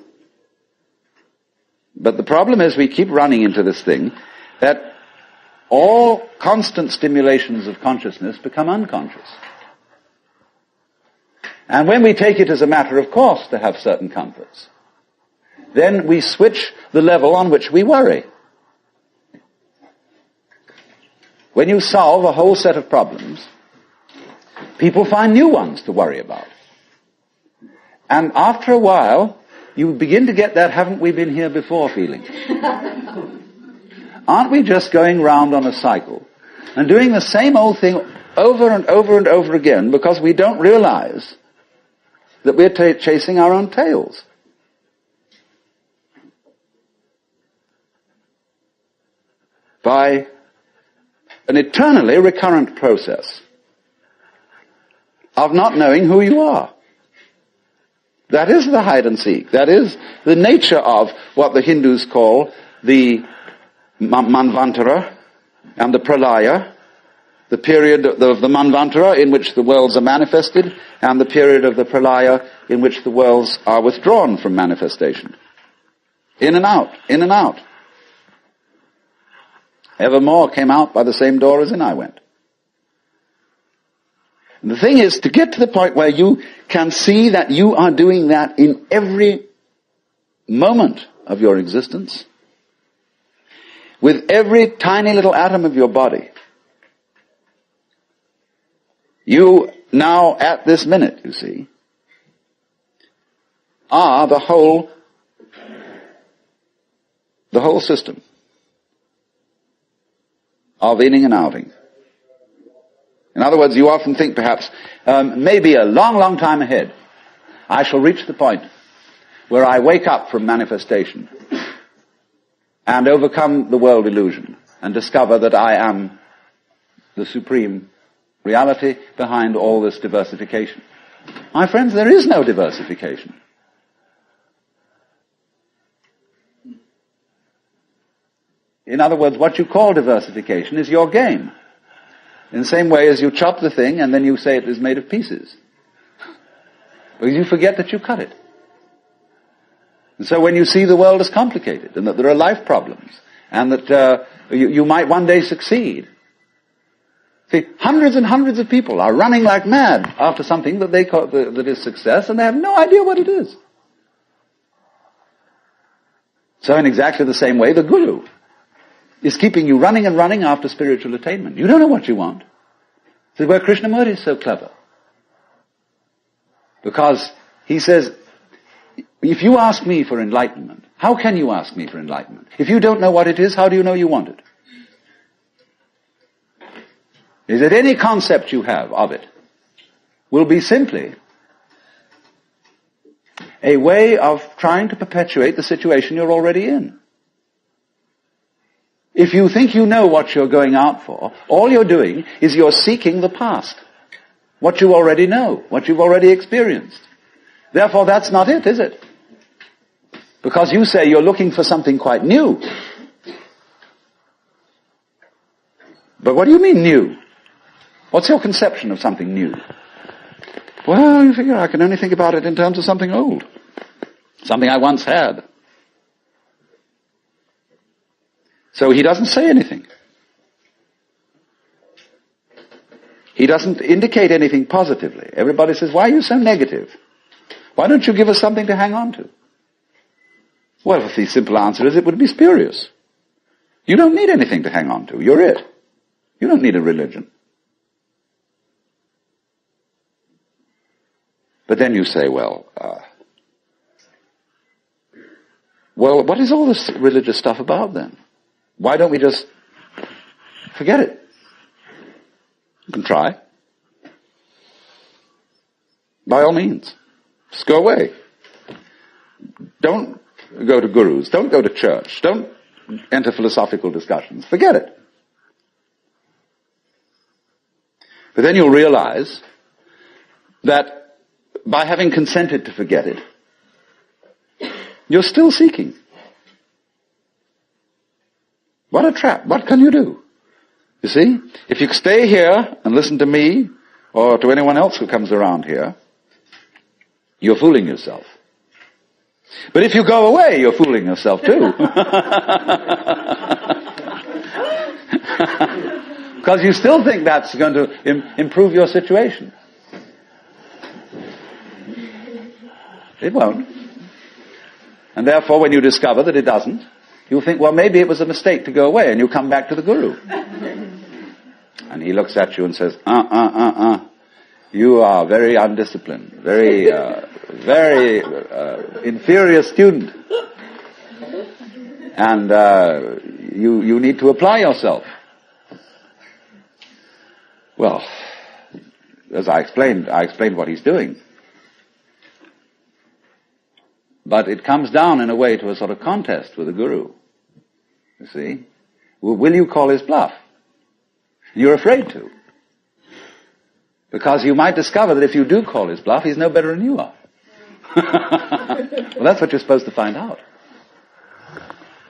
But the problem is we keep running into this thing that all constant stimulations of consciousness become unconscious. And when we take it as a matter of course to have certain comforts, then we switch the level on which we worry. When you solve a whole set of problems, people find new ones to worry about. And after a while, you begin to get that haven't we been here before feeling. Aren't we just going round on a cycle and doing the same old thing over and over and over again because we don't realize that we're chasing our own tails? By an eternally recurrent process of not knowing who you are. That is the hide and seek. That is the nature of what the Hindus call the Manvantara and the Pralaya, the period of the Manvantara in which the worlds are manifested, and the period of the Pralaya in which the worlds are withdrawn from manifestation. In and out, in and out. Evermore came out by the same door as in I went. And the thing is to get to the point where you can see that you are doing that in every moment of your existence, with every tiny little atom of your body. You now, at this minute, you see, are the whole system of inning and outing. In other words, you often think perhaps, maybe a long, long time ahead, I shall reach the point where I wake up from manifestation and overcome the world illusion and discover that I am the supreme reality behind all this diversification. My friends, there is no diversification. In other words, what you call diversification is your game. In the same way as you chop the thing and then you say it is made of pieces. Because you forget that you cut it. And so when you see the world as complicated, and that there are life problems, and that you might one day succeed. See, hundreds and hundreds of people are running like mad after something that they call that is success, and they have no idea what it is. So in exactly the same way, the guru is keeping you running and running after spiritual attainment. You don't know what you want. This is where Krishnamurti is so clever. Because he says, if you ask me for enlightenment, how can you ask me for enlightenment? If you don't know what it is, how do you know you want it? Is that any concept you have of it will be simply a way of trying to perpetuate the situation you're already in. If you think you know what you're going out for, all you're doing is you're seeking the past. What you already know, what you've already experienced. Therefore, that's not it, is it? Because you say you're looking for something quite new. But what do you mean new? What's your conception of something new? Well, you figure I can only think about it in terms of something old. Something I once had. So he doesn't say anything. He doesn't indicate anything positively. Everybody says, why are you so negative? Why don't you give us something to hang on to? Well, if the simple answer is it would be spurious. You don't need anything to hang on to. You're it. You don't need a religion. But then you say, well, what is all this religious stuff about then? Why don't we just forget it? You can try. By all means. Just go away. Don't go to gurus. Don't go to church. Don't enter philosophical discussions. Forget it. But then you'll realize that by having consented to forget it, you're still seeking. What a trap. What can you do? You see, if you stay here and listen to me or to anyone else who comes around here, you're fooling yourself. But if you go away, you're fooling yourself too. Because you still think that's going to improve your situation. It won't. And therefore, when you discover that it doesn't, you'll think, well, maybe it was a mistake to go away, and you come back to the guru. And he looks at you and says, you are very undisciplined, very inferior student. And you need to apply yourself. Well, as I explained what he's doing. But it comes down in a way to a sort of contest with the guru. You see? Will you call his bluff? You're afraid to. Because you might discover that if you do call his bluff, he's no better than you are. Well, that's what you're supposed to find out.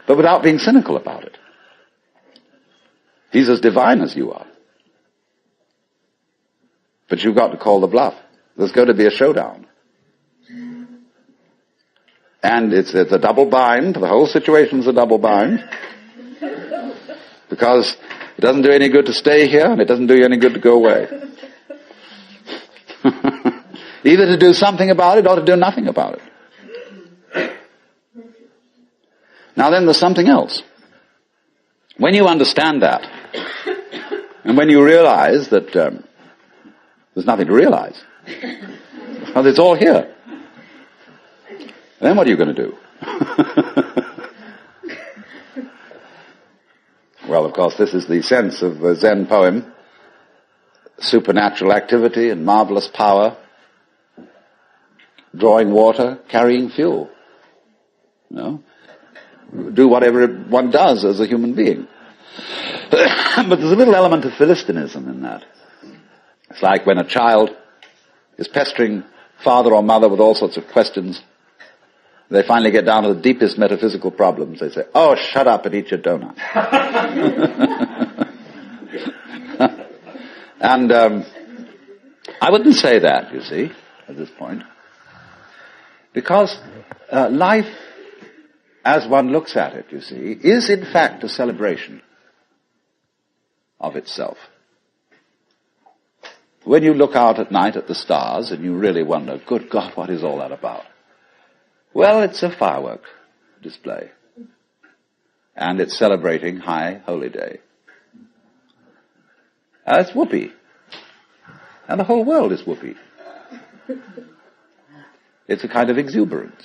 But without being cynical about it. He's as divine as you are. But you've got to call the bluff. There's going to be a showdown. And it's a double bind. The whole situation's a double bind. Because it doesn't do any good to stay here, and it doesn't do you any good to go away. Either to do something about it or to do nothing about it. Now then, there's something else. When you understand that, and when you realize that there's nothing to realize, well, it's all here. Then what are you going to do? Well, of course, this is the sense of a Zen poem. Supernatural activity and marvelous power. Drawing water, carrying fuel. You know? Do whatever one does as a human being. But there's a little element of Philistinism in that. It's like when a child is pestering father or mother with all sorts of questions. They finally get down to the deepest metaphysical problems. They say, oh, shut up and eat your donut. And I wouldn't say that, you see, at this point. Because life as one looks at it, you see, is in fact a celebration of itself. When you look out at night at the stars and you really wonder, good God, what is all that about? Well, it's a firework display. And it's celebrating High Holy Day. It's whoopee. And the whole world is whoopee. It's a kind of exuberance.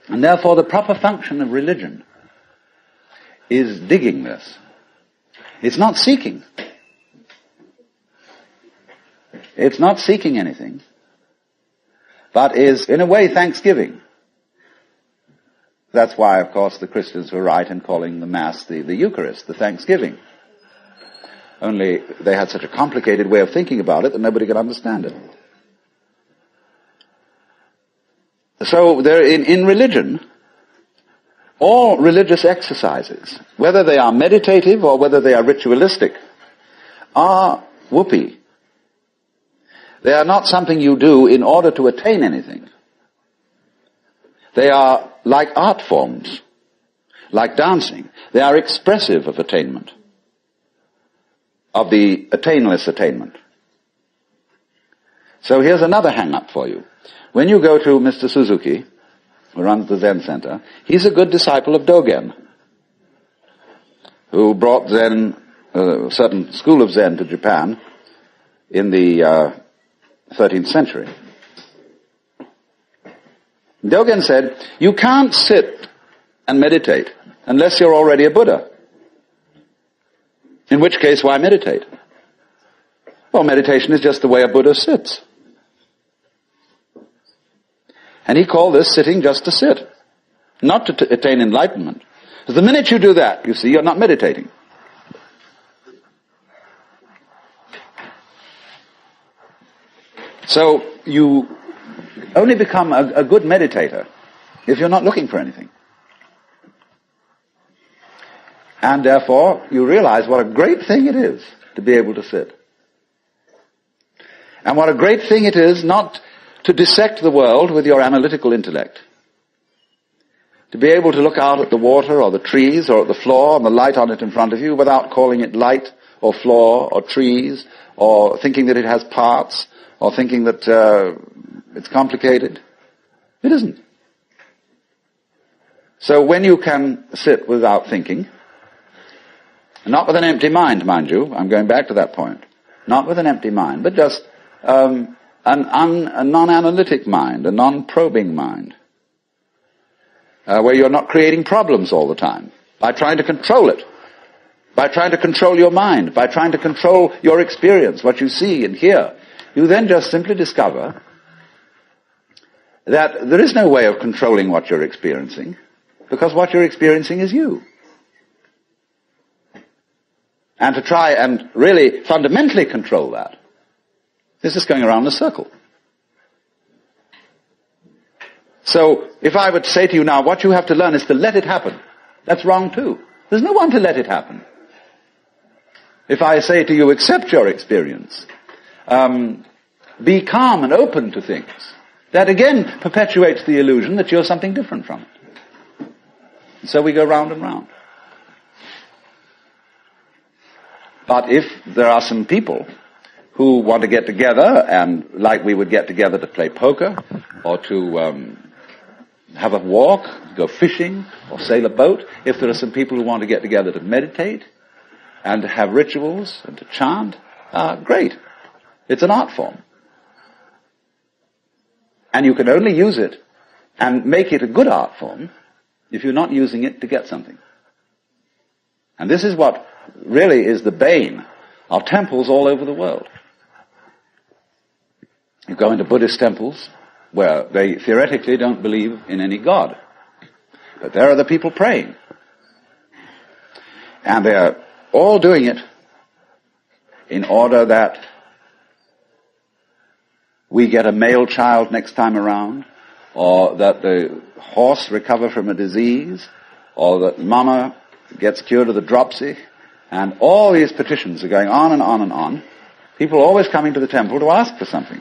And therefore the proper function of religion is digging this. It's not seeking. It's not seeking anything, but is, in a way, thanksgiving. That's why, of course, the Christians were right in calling the Mass the Eucharist, the thanksgiving. Only they had such a complicated way of thinking about it that nobody could understand it. So there, in religion, all religious exercises, whether they are meditative or whether they are ritualistic, are whoopee. They are not something you do in order to attain anything. They are like art forms, like dancing. They are expressive of attainment, of the attainless attainment. So here's another hang-up for you. When you go to Mr. Suzuki, who runs the Zen Center, he's a good disciple of Dogen, who brought Zen, a certain school of Zen to Japan in the 13th century. Dogen said, you can't sit and meditate unless you're already a Buddha. In which case, why meditate? Well, meditation is just the way a Buddha sits. And he called this sitting just to sit, not to attain enlightenment. Because the minute you do that, you see, you're not meditating. So you only become a good meditator if you're not looking for anything. And therefore, you realize what a great thing it is to be able to sit. And what a great thing it is not to dissect the world with your analytical intellect. To be able to look out at the water or the trees or at the floor and the light on it in front of you without calling it light or floor or trees or thinking that it has parts or thinking that it's complicated. It isn't. So when you can sit without thinking, not with an empty mind, mind you, I'm going back to that point, not with an empty mind, but just a non-analytic mind, a non-probing mind, where you're not creating problems all the time, by trying to control it, by trying to control your mind, by trying to control your experience, what you see and hear. You then just simply discover that there is no way of controlling what you're experiencing, because what you're experiencing is you. And to try and really fundamentally control that is just going around in a circle. So, if I would say to you now, what you have to learn is to let it happen, that's wrong too. There's no one to let it happen. If I say to you, accept your experience, be calm and open to things, that again perpetuates the illusion that you're something different from it. And so we go round and round. But if there are some people who want to get together, and like we would get together to play poker, or to have a walk, go fishing, or sail a boat, if there are some people who want to get together to meditate, and to have rituals, and to chant, great. It's an art form. And you can only use it and make it a good art form if you're not using it to get something. And this is what really is the bane of temples all over the world. You go into Buddhist temples where they theoretically don't believe in any God. But there are the people praying. And they're all doing it in order that we get a male child next time around, or that the horse recover from a disease, or that mama gets cured of the dropsy. And all these petitions are going on and on and on. People always coming to the temple to ask for something.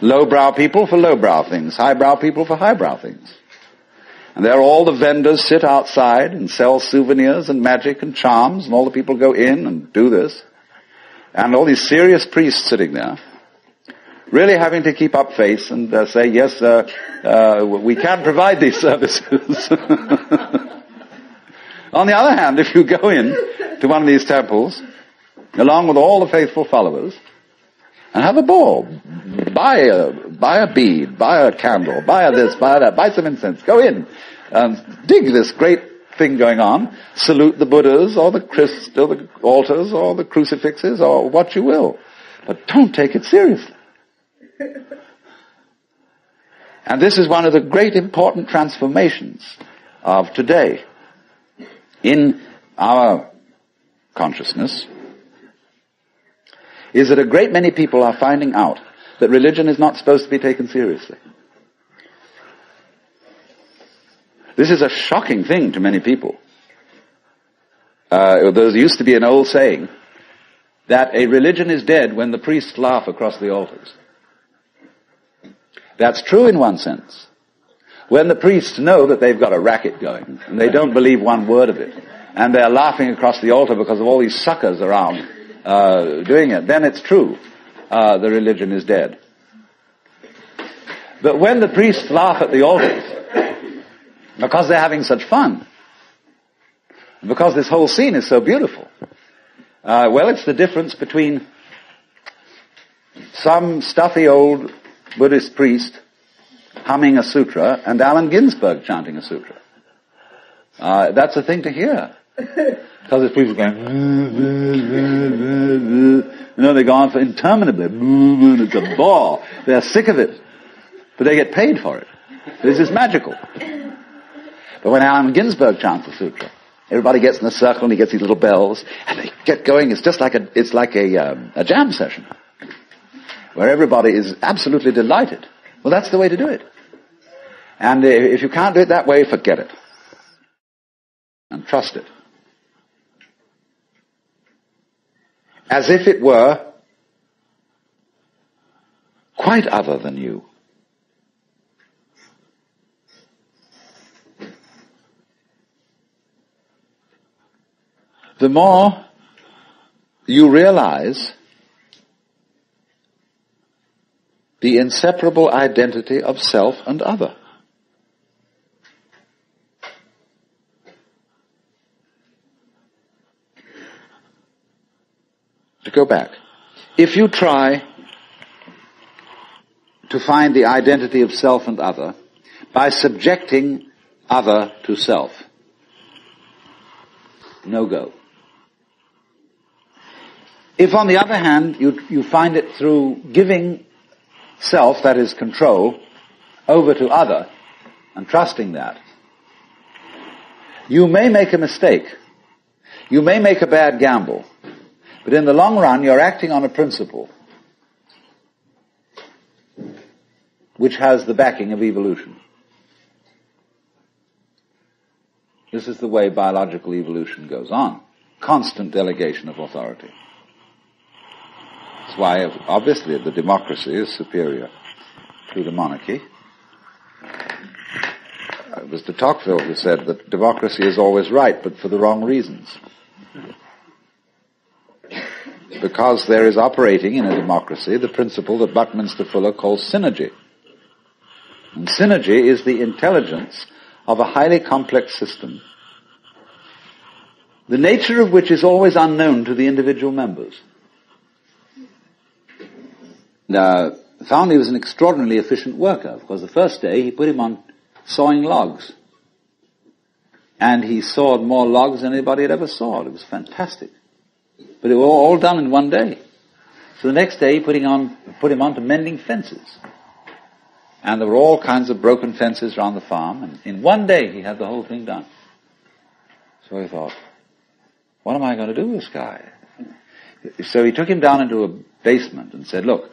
Lowbrow people for lowbrow things. Highbrow people for highbrow things. And there all the vendors sit outside and sell souvenirs and magic and charms, and all the people go in and do this. And all these serious priests sitting there, really having to keep up face and say, yes, we can provide these services. On the other hand, if you go in to one of these temples, along with all the faithful followers, and have a ball, buy a bead, buy a candle, buy a this, buy that, buy some incense, go in, dig this great thing going on, salute the Buddhas or the altars or the crucifixes or what you will, but don't take it seriously. And this is one of the great important transformations of today in our consciousness, is that a great many people are finding out that religion is not supposed to be taken seriously. This is a shocking thing to many people. There used to be an old saying that a religion is dead when the priests laugh across the altars. That's true in one sense. When the priests know that they've got a racket going, and they don't believe one word of it, and they're laughing across the altar because of all these suckers around doing it, then it's true. The religion is dead. But when the priests laugh at the altars, because they're having such fun, and because this whole scene is so beautiful, well, it's the difference between some stuffy old Buddhist priest humming a sutra and Allen Ginsberg chanting a sutra. That's a thing to hear. Because there's people going, they go on for interminably, it's a bore. They're sick of it. But they get paid for it. This is magical. But when Allen Ginsberg chants the sutra, everybody gets in a circle and he gets these little bells, and they get going. It's just like a jam session, where everybody is absolutely delighted. Well, that's the way to do it. And if you can't do it that way, forget it. And trust it. As if it were quite other than you. The more you realize the inseparable identity of self and other. To go back, if you try to find the identity of self and other by subjecting other to self, no go. If, on the other hand, you find it through giving self, that is control, over to other, and trusting that, you may make a mistake. You may make a bad gamble. But in the long run, you're acting on a principle which has the backing of evolution. This is the way biological evolution goes on. Constant delegation of authority. That's why, obviously, the democracy is superior to the monarchy. It was de Tocqueville who said that democracy is always right, but for the wrong reasons. Because there is operating in a democracy the principle that Buckminster Fuller calls synergy. And synergy is the intelligence of a highly complex system, the nature of which is always unknown to the individual members. Now, found he was an extraordinarily efficient worker, because the first day he put him on sawing logs. And he sawed more logs than anybody had ever sawed. It was fantastic. But it was all done in one day. So the next day he put him on to mending fences. And there were all kinds of broken fences around the farm, and in one day he had the whole thing done. So he thought, what am I going to do with this guy? So he took him down into a basement and said, look,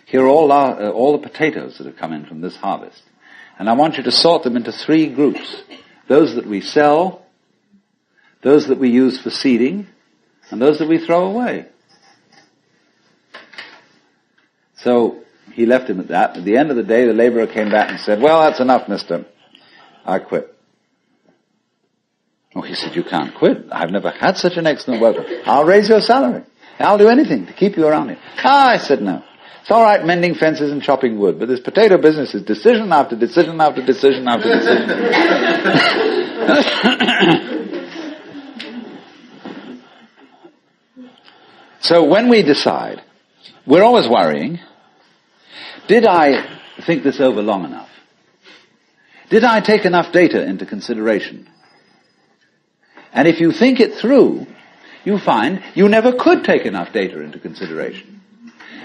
here are all the potatoes that have come in from this harvest. And I want you to sort them into 3 groups. Those that we sell, those that we use for seeding, and those that we throw away. So he left him at that. At the end of the day, the laborer came back and said, well, that's enough, mister. I quit. Oh, he said, you can't quit. I've never had such an excellent worker. I'll raise your salary. I'll do anything to keep you around here. I said, no. It's all right mending fences and chopping wood, but this potato business is decision after decision after decision after decision. So when we decide, we're always worrying, did I think this over long enough? Did I take enough data into consideration? And if you think it through, you find you never could take enough data into consideration.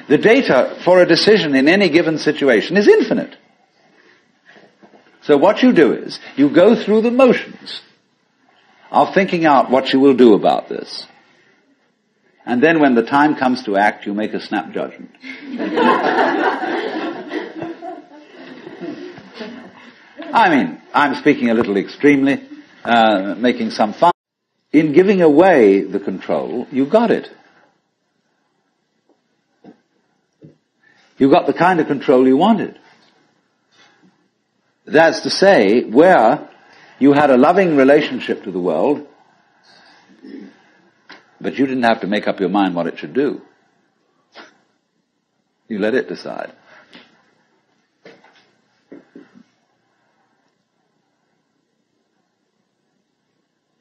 The data for a decision in any given situation is infinite. So what you do is, you go through the motions of thinking out what you will do about this. And then when the time comes to act, you make a snap judgment. I mean, I'm speaking a little extremely, making some fun. In giving away the control, you got it. You got the kind of control you wanted. That's to say, where you had a loving relationship to the world, but you didn't have to make up your mind what it should do. You let it decide.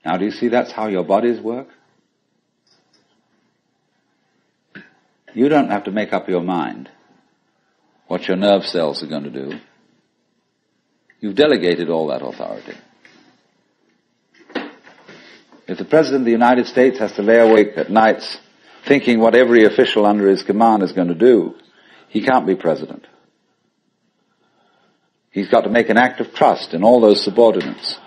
Now, do you see that's how your bodies work? You don't have to make up your mind what your nerve cells are going to do. You've delegated all that authority. If the President of the United States has to lay awake at nights thinking what every official under his command is going to do, he can't be president. He's got to make an act of trust in all those subordinates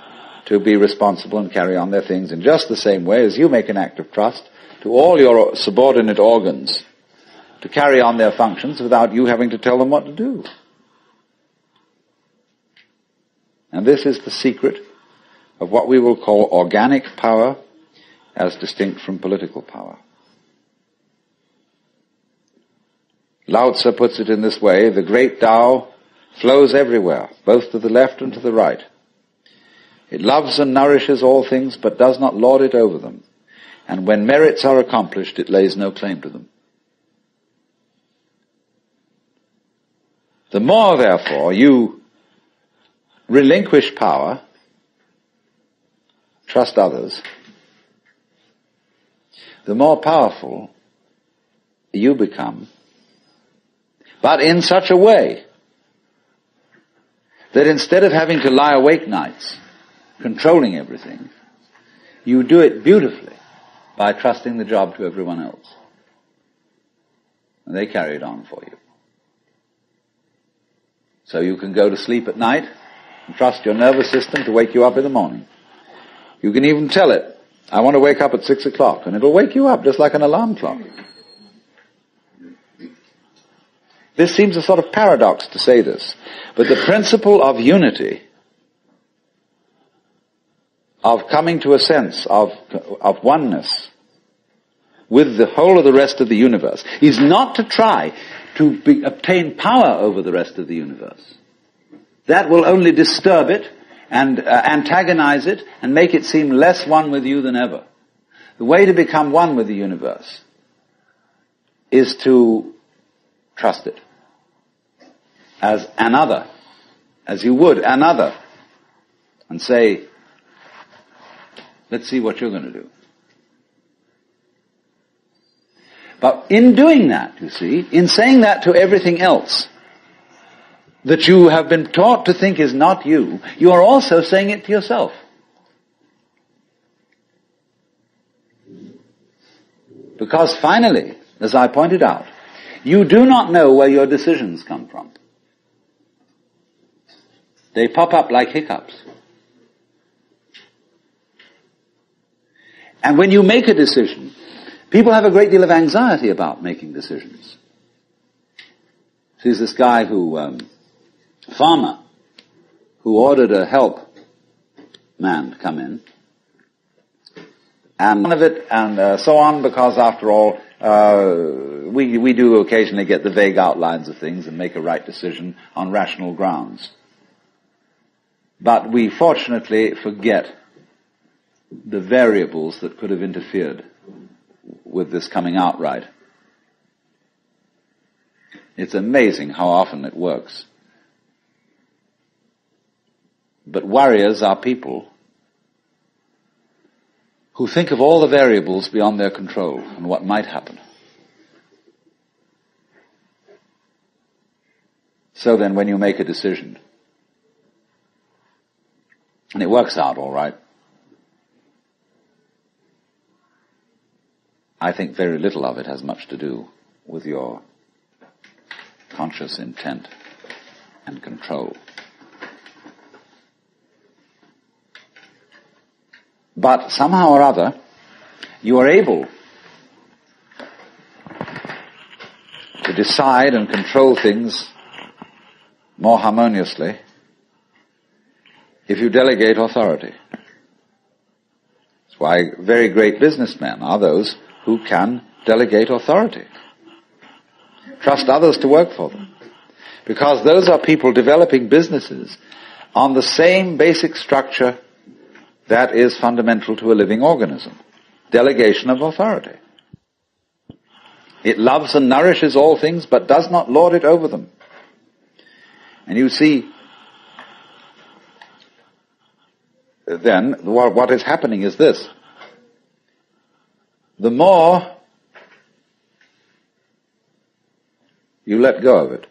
to be responsible and carry on their things in just the same way as you make an act of trust to all your subordinate organs to carry on their functions without you having to tell them what to do. And this is the secret of what we will call organic power as distinct from political power. Lao Tzu puts it in this way: the great Tao flows everywhere, both to the left and to the right. It loves and nourishes all things, but does not lord it over them. And when merits are accomplished, it lays no claim to them. The more, therefore, you relinquish power, trust others, the more powerful you become, but in such a way that instead of having to lie awake nights controlling everything, you do it beautifully by trusting the job to everyone else. And they carry it on for you. So you can go to sleep at night and trust your nervous system to wake you up in the morning. You can even tell it, I want to wake up at 6 o'clock, and it'll wake you up just like an alarm clock. This seems a sort of paradox to say this, but the principle of unity, of coming to a sense of oneness with the whole of the rest of the universe, is not to try to obtain power over the rest of the universe. That will only disturb it and antagonize it and make it seem less one with you than ever. The way to become one with the universe is to trust it as another, as you would another, and say, let's see what you're going to do. But in doing that, you see, in saying that to everything else that you have been taught to think is not you, you are also saying it to yourself. Because finally, as I pointed out, you do not know where your decisions come from. They pop up like hiccups. And when you make a decision, people have a great deal of anxiety about making decisions. There's this guy farmer, who ordered a help man to come in, and none of it, and so on, because after all, we do occasionally get the vague outlines of things and make a right decision on rational grounds. But we fortunately forget the variables that could have interfered with this coming out right. It's amazing how often it works. But warriors are people who think of all the variables beyond their control and what might happen. So then when you make a decision, and it works out all right, I think very little of it has much to do with your conscious intent and control. But somehow or other, you are able to decide and control things more harmoniously if you delegate authority. That's why very great businessmen are those who can delegate authority. Trust others to work for them. Because those are people developing businesses on the same basic structure that is fundamental to a living organism. Delegation of authority. It loves and nourishes all things, but does not lord it over them. And you see, then, what is happening is this. The more you let go of it,